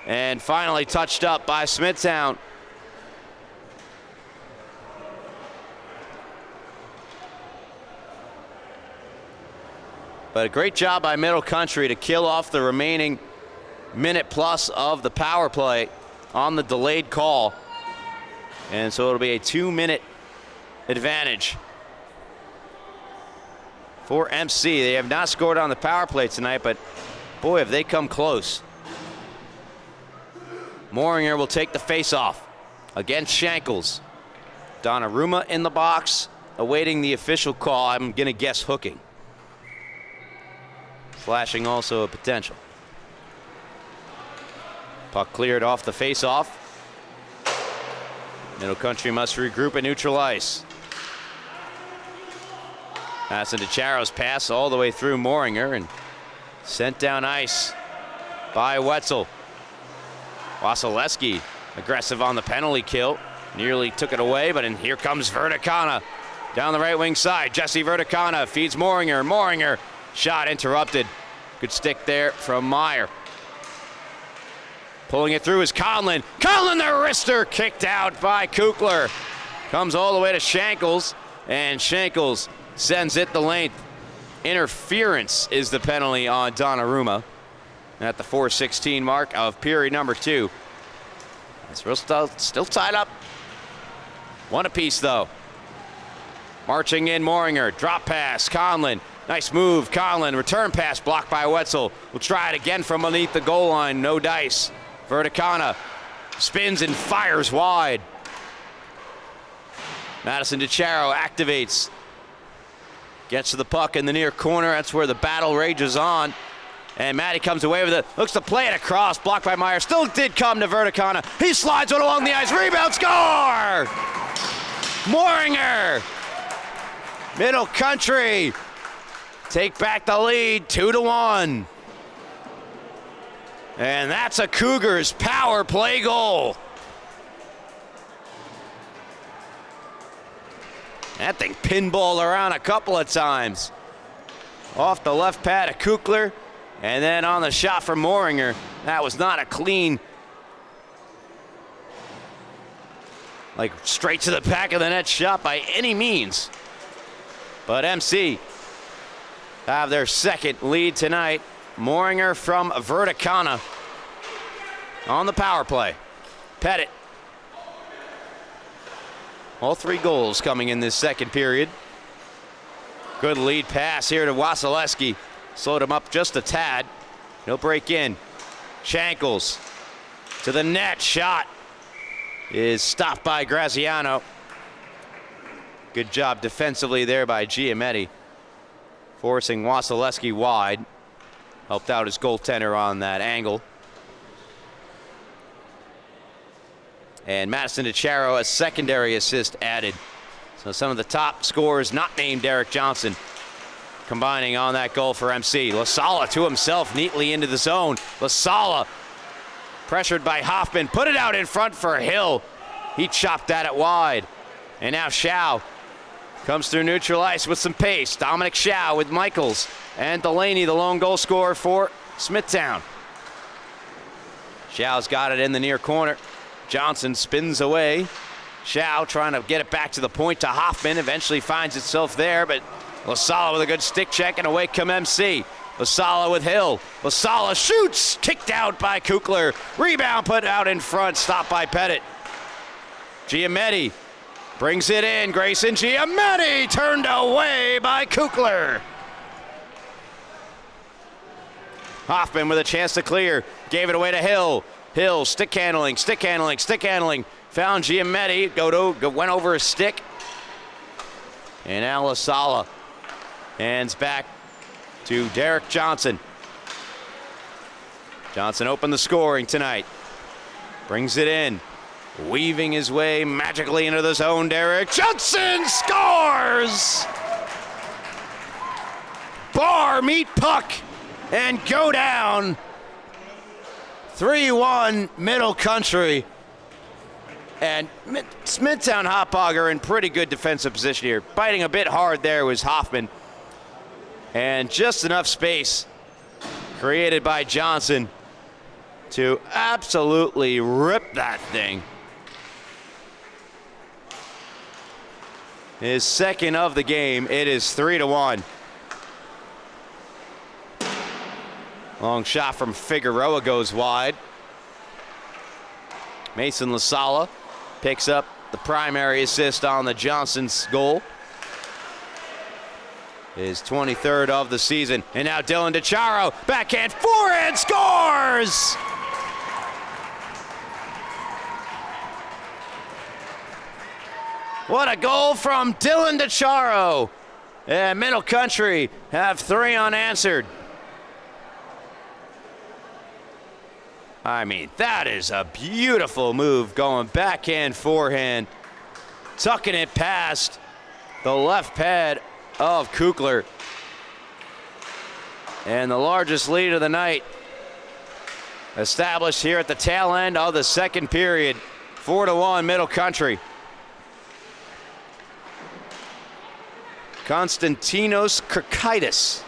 and finally touched up by Smithtown. But a great job by Middle Country to kill off the remaining minute plus of the power play on the delayed call. And so it'll be a 2-minute advantage for MC. They have not scored on the power play tonight, but boy, have they come close. Moringer will take the face-off against Shankles. Donnarumma in the box, awaiting the official call. I'm going to guess hooking. Flashing also a potential. Puck cleared off the face-off. Middle Country must regroup at neutral ice. Pass into Charo's pass all the way through Moringer and sent down ice by Wetzel. Wasilewski aggressive on the penalty kill. Nearly took it away, but here comes Verticana down the right wing side. Jesse Verticana feeds Moringer. Moringer, shot interrupted. Good stick there from Meyer. Pulling it through is Conlon. Conlon, the wrister, kicked out by Kukler. Comes all the way to Shankles, and Shankles sends it the length. Interference is the penalty on Donnarumma at the 4:16 mark of period number 2. It's still tied up. One apiece, though. Marching in Moringer, drop pass, Conlon. Nice move, Conlon. Return pass blocked by Wetzel. We'll try it again from beneath the goal line. No dice. Verticana spins and fires wide. Madison DiChiaro activates. Gets to the puck in the near corner. That's where the battle rages on. And Matty comes away with it. Looks to play it across. Blocked by Meyer. Still did come to Verticana. He slides it along the ice. Rebound, score! Moringer. Middle Country take back the lead 2-1. And that's a Cougars power play goal. That thing pinballed around a couple of times. Off the left pad of Kukler, and then on the shot from Moringer. That was not a clean, like straight to the back of the net shot by any means. But MC have their second lead tonight. Moringer from Verticana on the power play. Pettit. All 3 goals coming in this second period. Good lead pass here to Wasilewski. Slowed him up just a tad. He'll break in. Shankles to the net. Shot is stopped by Graziano. Good job defensively there by Giametti, forcing Wasilewski wide. Helped out his goaltender on that angle. And Madison DiChiaro, a secondary assist added. So some of the top scorers not named Derek Johnson combining on that goal for MC. LaSala to himself neatly into the zone. LaSala pressured by Hoffman, put it out in front for Hill. He chopped that at wide. And now Schau comes through neutral ice with some pace. Dominic Schau with Michaels and Delaney, the lone goal scorer for Smithtown. Schau's got it in the near corner. Johnson spins away. Schau trying to get it back to the point to Hoffman. Eventually finds itself there, but LaSala with a good stick check, and away come MC. LaSala with Hill. LaSala shoots, kicked out by Kukler. Rebound put out in front, stopped by Pettit. Giametti brings it in. Grayson Giametti turned away by Kukler. Hoffman with a chance to clear. Gave it away to Hill. Hill, stick handling. Found Giametti. Went over his stick. And now LaSala hands back to Derek Johnson. Johnson opened the scoring tonight. Brings it in. Weaving his way magically into the zone. Derek Johnson scores! Bar meet puck and go down. 3-1 Middle Country. And Smithtown Hauppauge are in pretty good defensive position here. Biting a bit hard there was Hoffman. And just enough space created by Johnson to absolutely rip that thing. His second of the game. It is 3-1. Long shot from Figueroa goes wide. Mason LaSala picks up the primary assist on the Johnson's goal. His 23rd of the season. And now Dylan DeCharo, backhand, forehand, scores! What a goal from Dylan DeCharo. And Middle Country have 3 unanswered. I mean, that is a beautiful move, going backhand, forehand, tucking it past the left pad of Kukler. And the largest lead of the night established here at the tail end of the second period. 4-1 Middle Country. Konstantinos Kirkaitis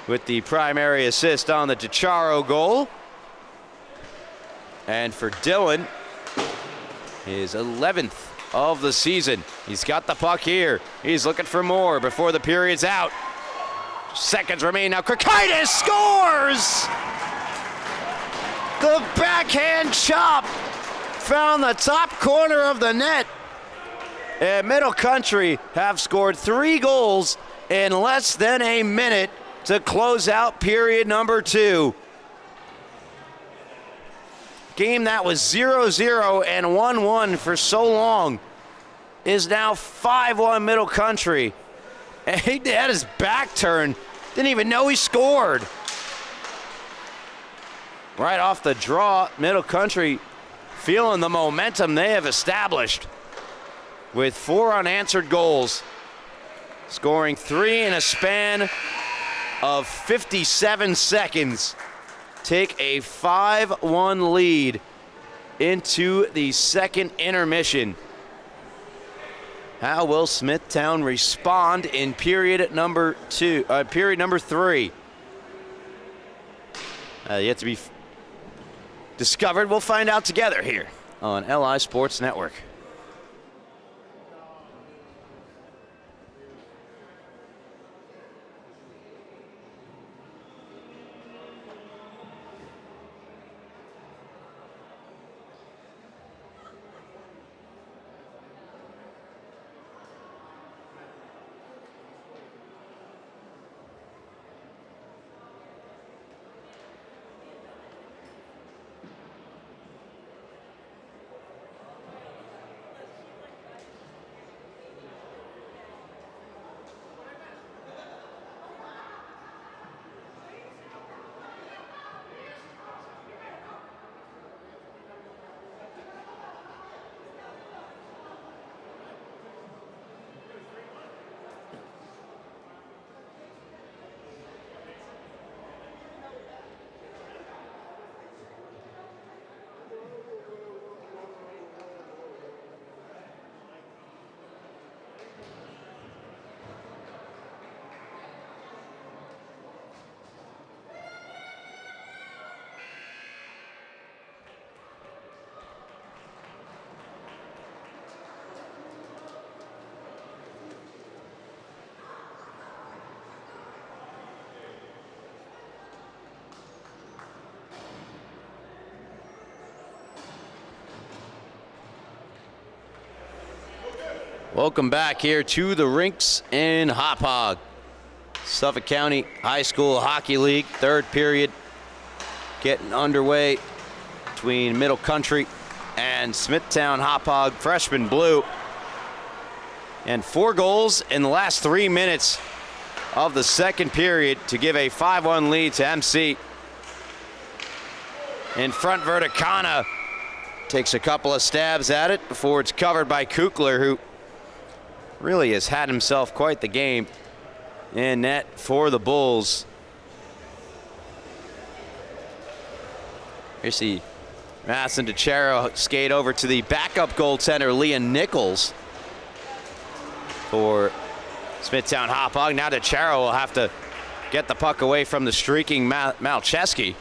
with the primary assist on the DeCharo goal. And for Dylan, his 11th of the season. He's got the puck here. He's looking for more before the period's out. Seconds remain now. Kirkaitis scores! The backhand chop found the top corner of the net. And Middle Country have scored 3 goals in less than a minute to close out period number 2. Game that was 0-0 and 1-1 for so long is now 5-1 Middle Country. And he had his back turned. Didn't even know he scored. Right off the draw, Middle Country feeling the momentum they have established with 4 unanswered goals, scoring 3 in a span of 57 seconds. Take a 5-1 lead into the second intermission. How will Smithtown respond in period number 3? Yet to be discovered. We'll find out together here on LI Sports Network. Welcome back here to the rinks in Hauppauge. Suffolk County High School Hockey League, third period getting underway between Middle Country and Smithtown Hauppauge freshman blue. And 4 goals in the last 3 minutes of the second period to give a 5-1 lead to MC. In front, Verticana takes a couple of stabs at it before it's covered by Kukler, who really has had himself quite the game in net for the Bulls. Here's the Madison DeCharo skate over to the backup goaltender, Leah Nichols, for Smithtown Hauppauge. Now DeCharo will have to get the puck away from the streaking Malcheski.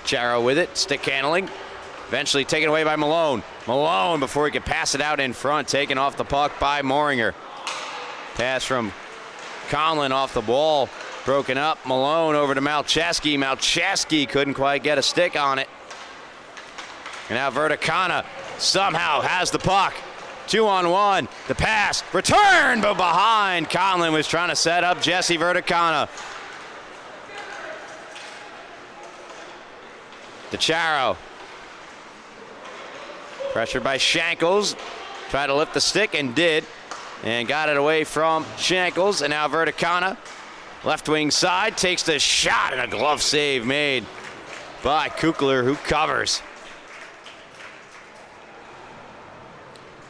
DeCharo with it, stick handling. Eventually taken away by Malone. Malone, before he could pass it out in front, taken off the puck by Moringer. Pass from Conlon off the wall, broken up. Malone over to Malcheski. Malcheski couldn't quite get a stick on it. And now Verticana somehow has the puck. 2-on-1, the pass, return, but behind. Conlon was trying to set up Jesse Verticana. DeCharo. Pressured by Shankles. Tried to lift the stick and did. And got it away from Shankles. And now Verticana. Left wing side. Takes the shot and a glove save made by Kukler, who covers.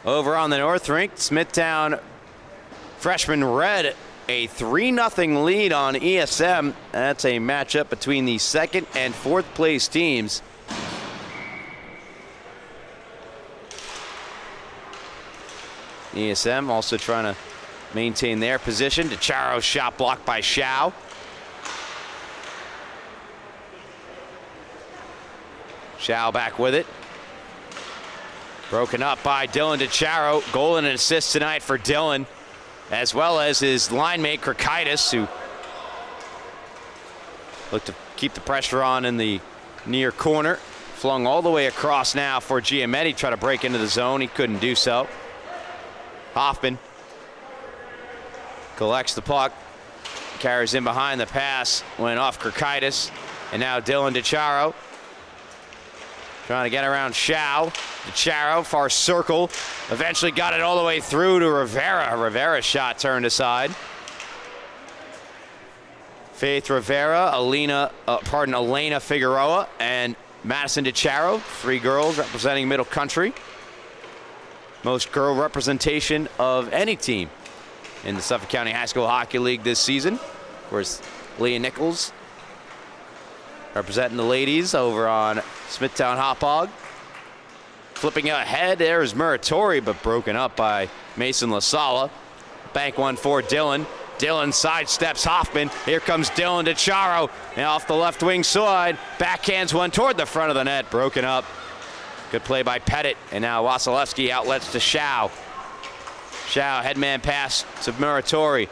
Over on the north rink, Smithtown freshman Red, a 3-0 lead on ESM. That's a matchup between the second and fourth place teams. ESM also trying to maintain their position. DeCharo shot blocked by Shao. Shao back with it. Broken up by Dylan DeCharo. Goal and an assist tonight for Dylan, as well as his line mate Krakaitis, who looked to keep the pressure on in the near corner. Flung all the way across now for Giametti. Try to break into the zone. He couldn't do so. Hoffman collects the puck. Carries in behind the pass. Went off Krakaitis. And now Dylan DeCharo trying to get around Shao. DeCharo, far circle. Eventually got it all the way through to Rivera. Rivera's shot turned aside. Faith Rivera, Elena Figueroa, and Madison DeCharo. 3 girls representing Middle Country. Most girl representation of any team in the Suffolk County High School Hockey League this season. Of course, Leah Nichols representing the ladies over on Smithtown Hauppauge. Flipping ahead, there's Muratori, but broken up by Mason LaSala. Bank one for Dylan. Dylan sidesteps Hoffman. Here comes Dylan DeCharo. And off the left wing side, backhands one toward the front of the net, broken up. Good play by Pettit. And now Wasilewski outlets to Shao. Shao, headman pass to Muratori.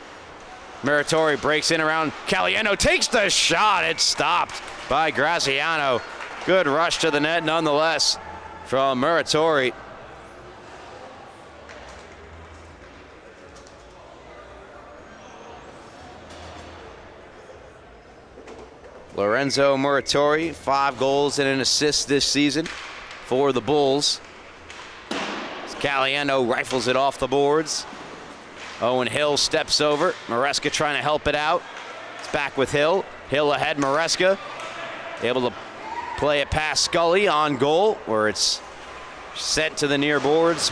Muratori breaks in around Caliendo, takes the shot. It's stopped by Graziano. Good rush to the net nonetheless from Muratori. Lorenzo Muratori, 5 goals and an assist this season for the Bulls. Caliendo rifles it off the boards. Owen Hill steps over. Maresca trying to help it out. It's back with Hill. Hill ahead, Maresca able to play it past Scully on goal, where it's sent to the near boards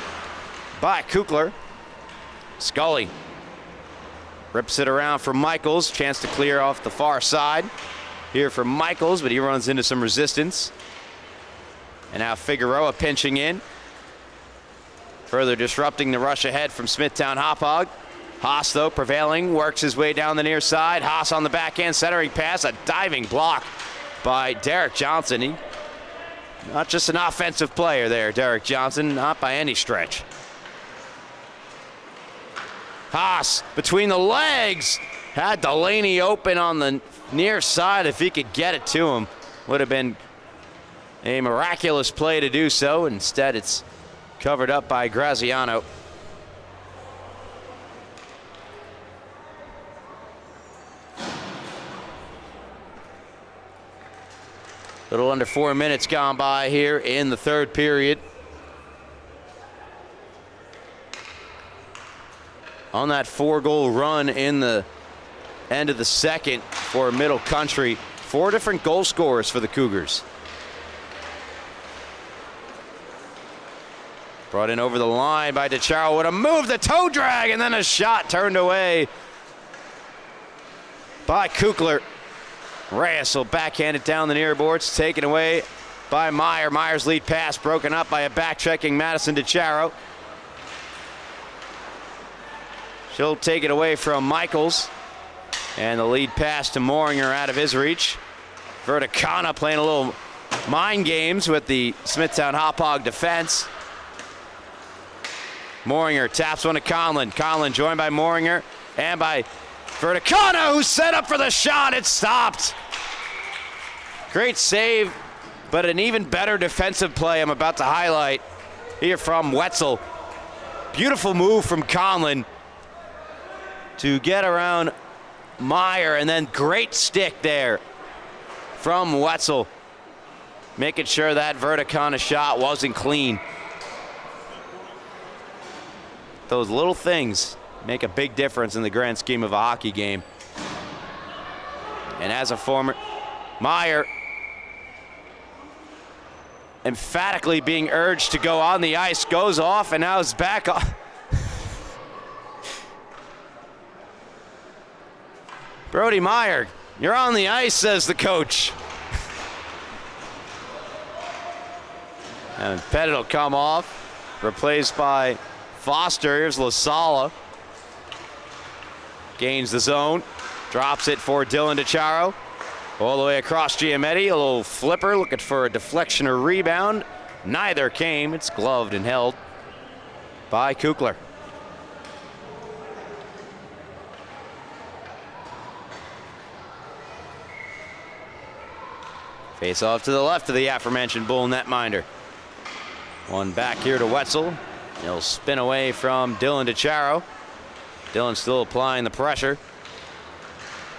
by Kukler. Scully rips it around for Michaels. Chance to clear off the far side here for Michaels, but he runs into some resistance. And now Figueroa pinching in, further disrupting the rush ahead from Smithtown Hauppauge. Haas, though, prevailing, works his way down the near side. Haas on the backhand, centering pass, a diving block by Derek Johnson. He, not just an offensive player there, Derek Johnson, not by any stretch. Haas between the legs, had Delaney open on the near side. If he could get it to him, would have been a miraculous play to do so. Instead, it's Covered up by Graziano. Little under 4 minutes gone by here in the third period. On that 4-goal run in the end of the second for Middle Country, 4 different goal scorers for the Cougars. Brought in over the line by DeCharo with a move, the toe drag, and then a shot turned away by Kukler. Reyes will backhand it down the near boards, taken away by Meyer. Meyer's lead pass broken up by a back-checking Madison DeCharo. She'll take it away from Michaels. And the lead pass to Moringer out of his reach. Verticana playing a little mind games with the Smithtown Hauppauge defense. Moringer taps one to Conlon. Conlon joined by Moringer and by Verticana, who set up for the shot. It stopped. Great save, but an even better defensive play I'm about to highlight here from Wetzel. Beautiful move from Conlon to get around Meyer, and then great stick there from Wetzel, making sure that Verticana shot wasn't clean. Those little things make a big difference in the grand scheme of a hockey game. And as a former, Meyer emphatically being urged to go on the ice, goes off, and now is back on. Brody Meyer, you're on the ice, says the coach. And Pettit will come off, replaced by Foster. Here's LaSala. Gains the zone, drops it for Dylan DeCharo. All the way across Giametti, a little flipper, looking for a deflection or rebound. Neither came. It's gloved and held by Kukler. Face off to the left of the aforementioned Bull netminder. One back here to Wetzel. He'll spin away from Dylan DeCharo. Dylan still applying the pressure.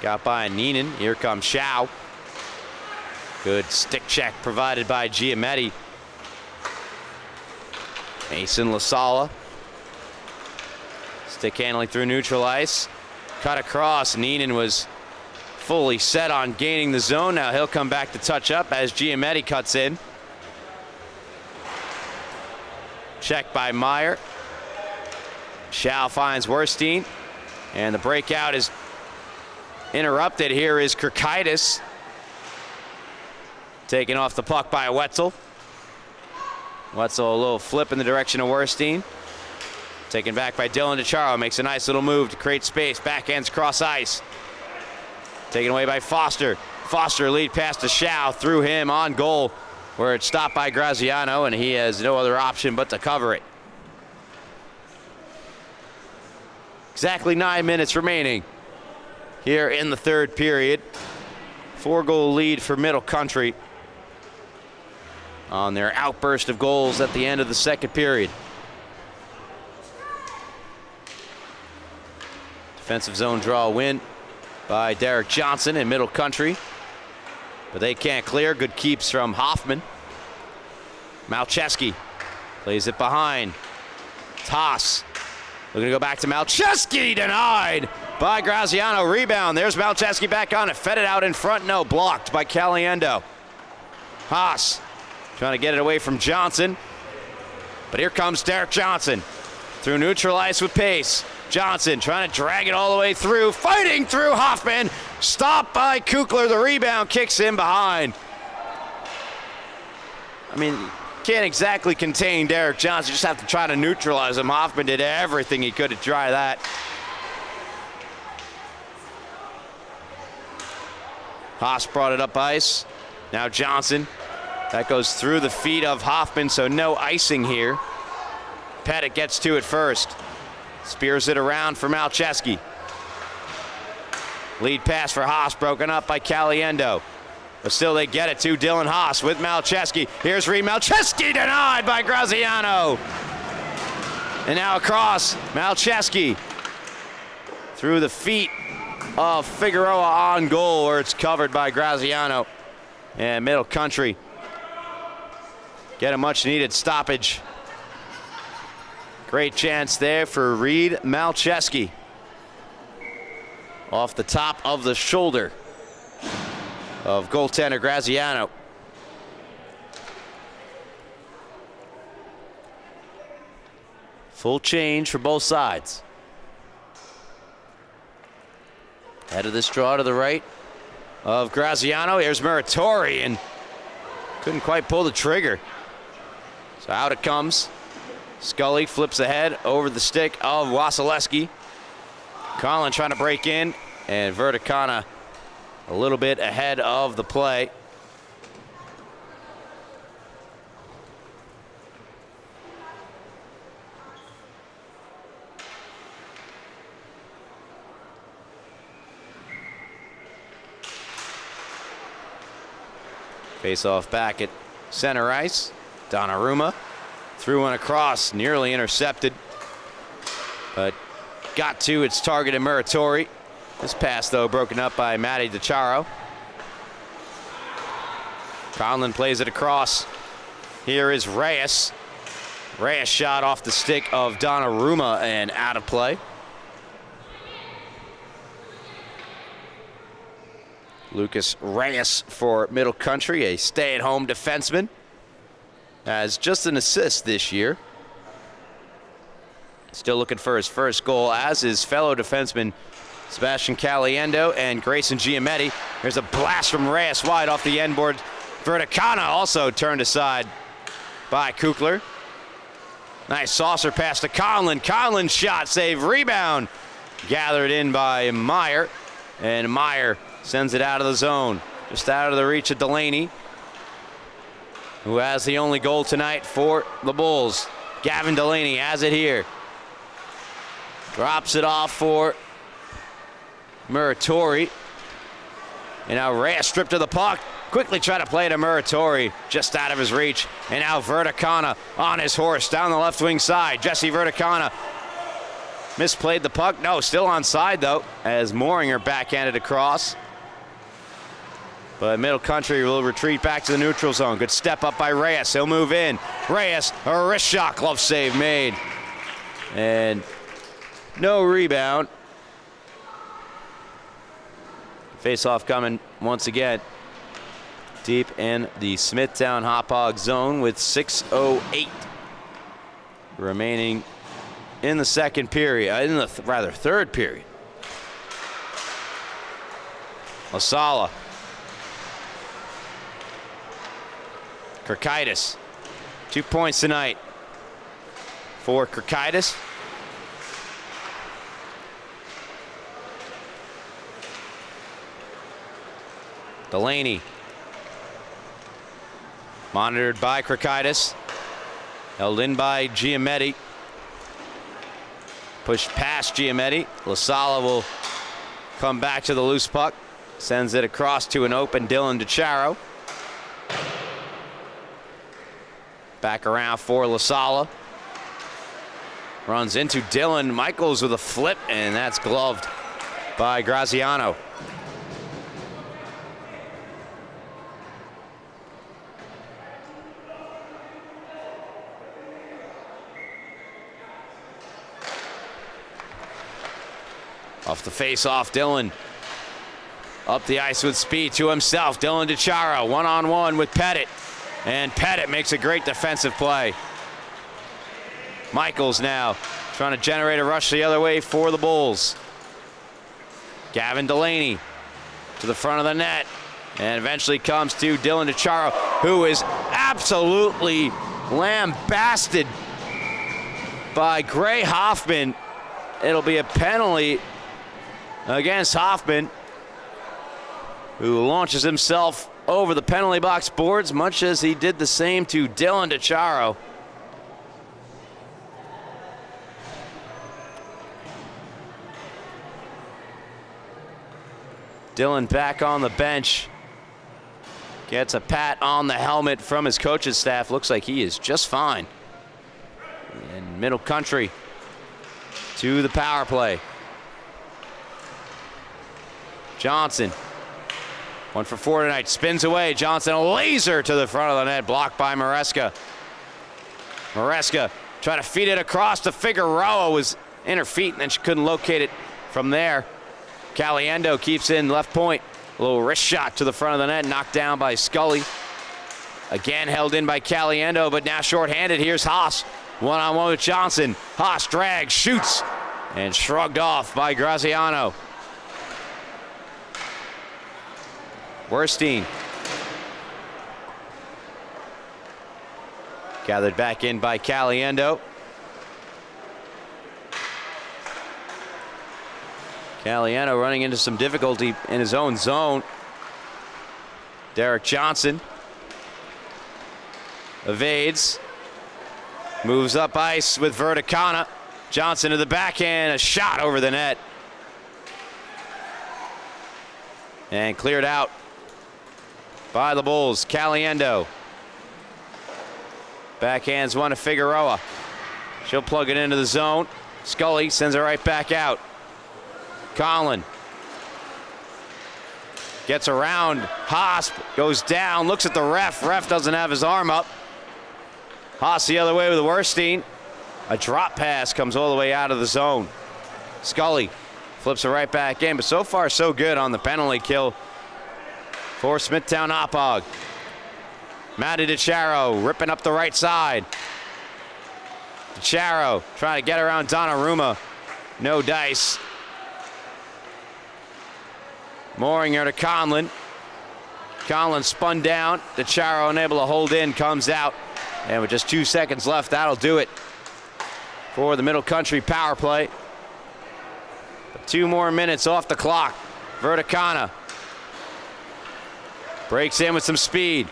Got by Neenan. Here comes Shao. Good stick check provided by Giametti. Mason LaSala. Stick handling through neutral ice. Cut across. Neenan was fully set on gaining the zone. Now he'll come back to touch up as Giametti cuts in. Check by Meyer. Shao finds Werstein. And the breakout is interrupted. Here is Kirkaitis. Taken off the puck by Wetzel. Wetzel a little flip in the direction of Werstein. Taken back by Dylan DeCharo. Makes a nice little move to create space. Backhands cross ice. Taken away by Foster. Foster lead pass to Shao. Through him on goal, where it's stopped by Graziano, and he has no other option but to cover it. Exactly 9 minutes remaining here in the third period. 4-goal lead for Middle Country on their outburst of goals at the end of the second period. Defensive zone draw win by Derek Johnson in Middle Country, but they can't clear. Good keeps from Hoffman. Malcheski plays it behind. Toss. Looking to go back to Malcheski, denied by Graziano. Rebound. There's Malcheski back on it. Fed it out in front. No, blocked by Caliendo. Haas trying to get it away from Johnson. But here comes Derek Johnson through neutral ice with pace. Johnson trying to drag it all the way through. Fighting through Hoffman. Stopped by Kukler. The rebound kicks in behind. I mean, can't exactly contain Derek Johnson. You just have to try to neutralize him. Hoffman did everything he could to try that. Haas brought it up ice. Now Johnson. That goes through the feet of Hoffman, so no icing here. Pettit gets to it first. Spears it around for Malcheski. Lead pass for Haas, broken up by Caliendo. But still they get it to Dylan Haas with Malcheski. Here's Reed Malcheski, denied by Graziano. And now across, Malcheski through the feet of Figueroa on goal, where it's covered by Graziano. And Middle Country get a much needed stoppage. Great chance there for Reed Malcheski. Off the top of the shoulder of goaltender Graziano. Full change for both sides. Head of this draw to the right of Graziano. Here's Muratori, and couldn't quite pull the trigger. So out it comes. Scully flips ahead over the stick of Wasilewski. Collin trying to break in, and Verticana a little bit ahead of the play. Face off back at center ice. Donnarumma threw one across, nearly intercepted, but got to its target in Muratori. This pass, though, broken up by Matty DiChiaro. Conlon plays it across. Here is Reyes. Reyes shot off the stick of Donnarumma and out of play. Lucas Reyes for Middle Country, a stay-at-home defenseman, has just an assist this year. Still looking for his first goal, as is fellow defenseman Sebastian Caliendo and Grayson Giametti. There's a blast from Reyes wide off the end board. Verticana also turned aside by Kukler. Nice saucer pass to Conlon. Conlon shot, save, rebound. Gathered in by Meyer, and Meyer sends it out of the zone, just out of the reach of Delaney, who has the only goal tonight for the Bulls. Gavin Delaney has it here. Drops it off for Muratori. And now Reyes stripped of the puck. Quickly try to play to Muratori, just out of his reach. And now Verticana on his horse down the left wing side. Jesse Verticana misplayed the puck. No, still onside though, as Moringer backhanded across. But Middle Country will retreat back to the neutral zone. Good step up by Reyes. He'll move in. Reyes, a wrist shot, glove save made. And no rebound. Face-off coming once again. Deep in the Smithtown Hauppauge zone with 6:08 remaining in the second period, in the third period. Lasala. Kirkaitis, 2 points tonight for Kirkaitis. Delaney, monitored by Kirkaitis, held in by Giametti. Pushed past Giametti. Lasala will come back to the loose puck, sends it across to an open Dylan DiChiaro. Back around for Lasala. Runs into Dylan. Michaels with a flip, and that's gloved by Graziano. Off the face-off, Dylan up the ice with speed to himself. Dylan DiChiaro one-on-one with Pettit. And Pettit makes a great defensive play. Michaels now trying to generate a rush the other way for the Bulls. Gavin Delaney to the front of the net, and eventually comes to Dylan DiChiaro, who is absolutely lambasted by Gray Hoffman. It'll be a penalty against Hoffman, who launches himself over the penalty box boards, much as he did the same to Dylan DiChiaro. Dylan back on the bench. Gets a pat on the helmet from his coach's staff. Looks like he is just fine. And Middle Country to the power play. Johnson, 1 for 4 tonight, spins away. Johnson, a laser to the front of the net, blocked by Maresca. Maresca trying to feed it across to Figueroa, was in her feet, and then she couldn't locate it from there. Caliendo keeps in left point. A little wrist shot to the front of the net, knocked down by Scully. Again held in by Caliendo, but now shorthanded. Here's Haas, one-on-one with Johnson. Haas drags, shoots, and shrugged off by Graziano. Werstein. Gathered back in by Caliendo. Caliendo running into some difficulty in his own zone. Derek Johnson evades. Moves up ice with Verticana. Johnson to the backhand, a shot over the net. And cleared out by the Bulls. Caliendo. Backhands one to Figueroa. She'll plug it into the zone. Scully sends it right back out. Conlon gets around. Haas goes down, looks at the ref. Ref doesn't have his arm up. Haas the other way with Werstein. A drop pass comes all the way out of the zone. Scully flips it right back in, but so far so good on the penalty kill for Smithtown Hauppauge. Matty DiChiaro ripping up the right side. DiChiaro trying to get around Donnarumma. No dice. Moringer to Conlon. Conlon spun down. DiChiaro unable to hold in, comes out. And with just 2 seconds left, that'll do it for the Middle Country power play. 2 more minutes off the clock. Verticana breaks in with some speed.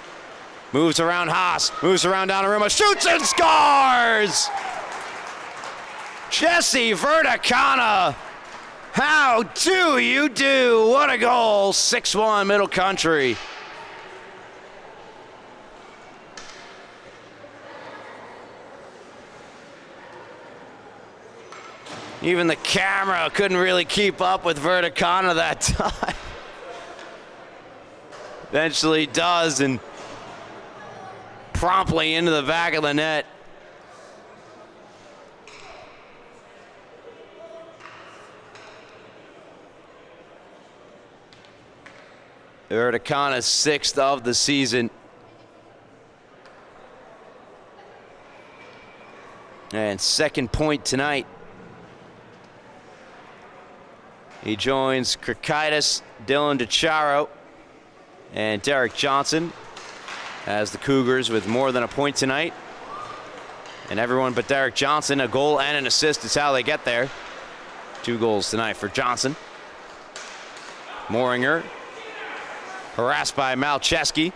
Moves around Haas. Moves around Donnarumma. Shoots and scores! Jesse Verticana. How do you do? What a goal. 6-1 Middle Country. Even the camera couldn't really keep up with Verticana that time. Eventually does, and promptly into the back of the net. Verticana's 6th of the season. And 2nd point tonight. He joins Krikaitis, Dylan DiChiaro, and Derek Johnson as the Cougars with more than a point tonight. And everyone but Derek Johnson, a goal and an assist is how they get there. 2 goals tonight for Johnson. Moringer, harassed by Malcheski,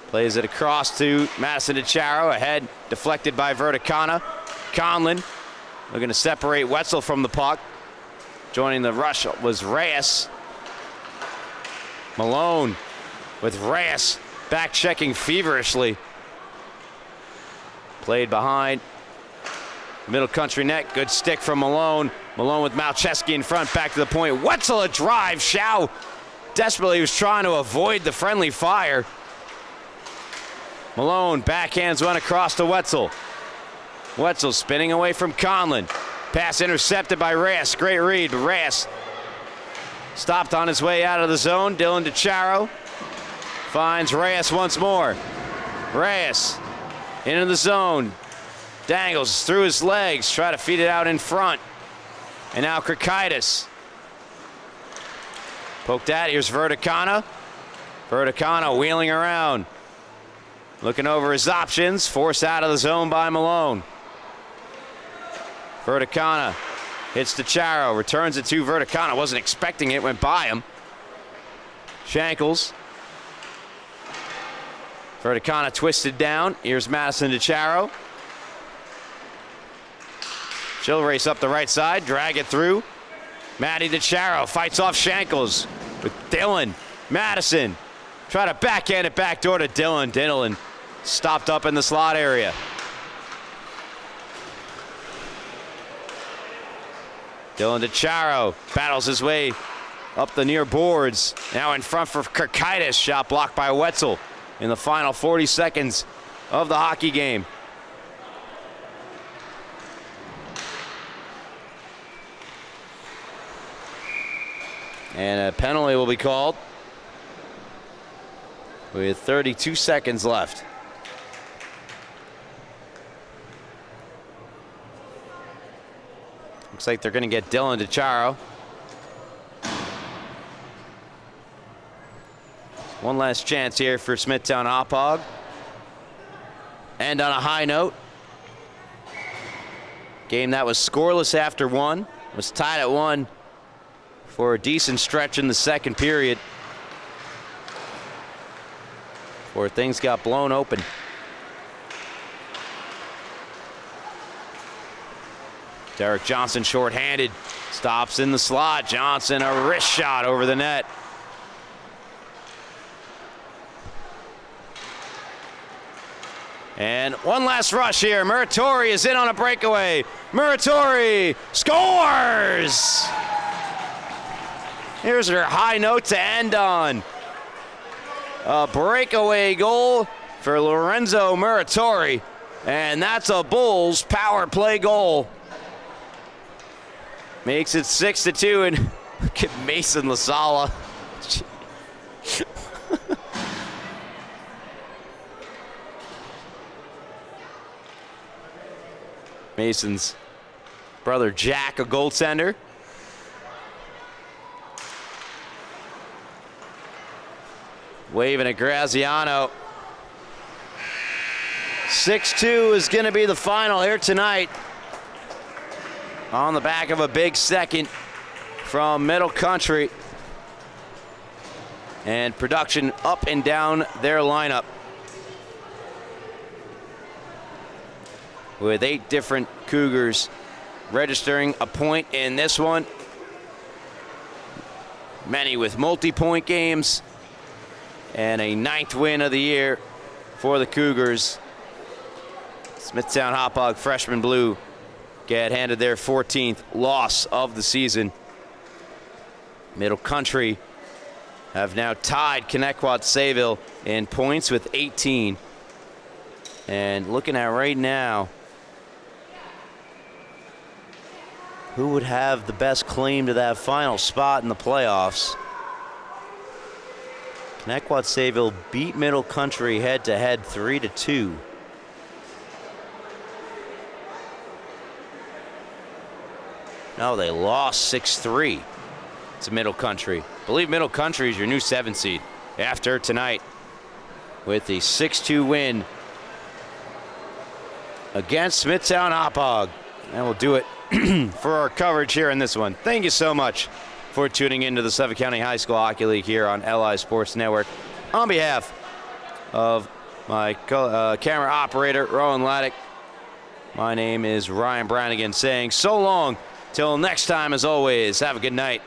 plays it across to Madison DiChiaro, ahead, deflected by Verticana. Conlon looking to separate Wetzel from the puck. Joining the rush was Reyes. Malone with Reyes back checking feverishly. Played behind Middle Country net. Good stick from Malone. Malone with Malcheski in front, back to the point. Wetzel a drive. Schau desperately was trying to avoid the friendly fire. Malone backhands one across to Wetzel. Wetzel spinning away from Conlon. Pass intercepted by Reyes. Great read, but Reyes stopped on his way out of the zone. Dylan DiChiaro finds Reyes once more. Reyes into the zone. Dangles through his legs. Try to feed it out in front. And now Krikaitis. Poked at. Here's Verticana. Verticana wheeling around. Looking over his options. Forced out of the zone by Malone. Verticana hits DiChiaro, returns it to Verticana. Wasn't expecting it, went by him. Shankles. Verticana twisted down. Here's Madison DiChiaro. She'll race up the right side, drag it through. Matty DiChiaro fights off Shankles with Dylan. Madison try to backhand it backdoor to Dylan. Dylan stopped up in the slot area. Dylan DeCharo battles his way up the near boards. Now in front for Kirkaitis. Shot blocked by Wetzel in the final 40 seconds of the hockey game. And a penalty will be called with 32 seconds left. Looks like they're going to get Dylan DeCharo. One last chance here for Smithtown Hauppauge. And on a high note, game that was scoreless after one, was tied at one for a decent stretch in the second period, where things got blown open. Derek Johnson shorthanded, stops in the slot. Johnson, a wrist shot over the net. And one last rush here. Muratori is in on a breakaway. Muratori scores! Here's her high note to end on. A breakaway goal for Lorenzo Muratori. And that's a Bulls power play goal. Makes it 6-2, and look at Mason Lasala. Mason's brother Jack, a goaltender. Waving at Graziano. 6-2 is going to be the final here tonight. On the back of a big second from Middle Country. And production up and down their lineup, with 8 different Cougars registering a point in this one. Many with multi-point games. And a 9th win of the year for the Cougars. Smithtown Hauppauge freshman blue get handed their 14th loss of the season. Middle Country have now tied Connecticut-Sayville in points with 18. And looking at right now, who would have the best claim to that final spot in the playoffs? Connecticut-Sayville beat Middle Country head-to-head 3-2. No, they lost 6-3 to Middle Country. I believe Middle Country is your new 7th seed after tonight with the 6-2 win against Smithtown Hauppauge. And we'll do it for our coverage here in this one. Thank you so much for tuning into the Suffolk County High School Hockey League here on LI Sports Network. On behalf of my camera operator, Rowan Laddick, my name is Ryan Brannigan saying so long till next time. As always, have a good night.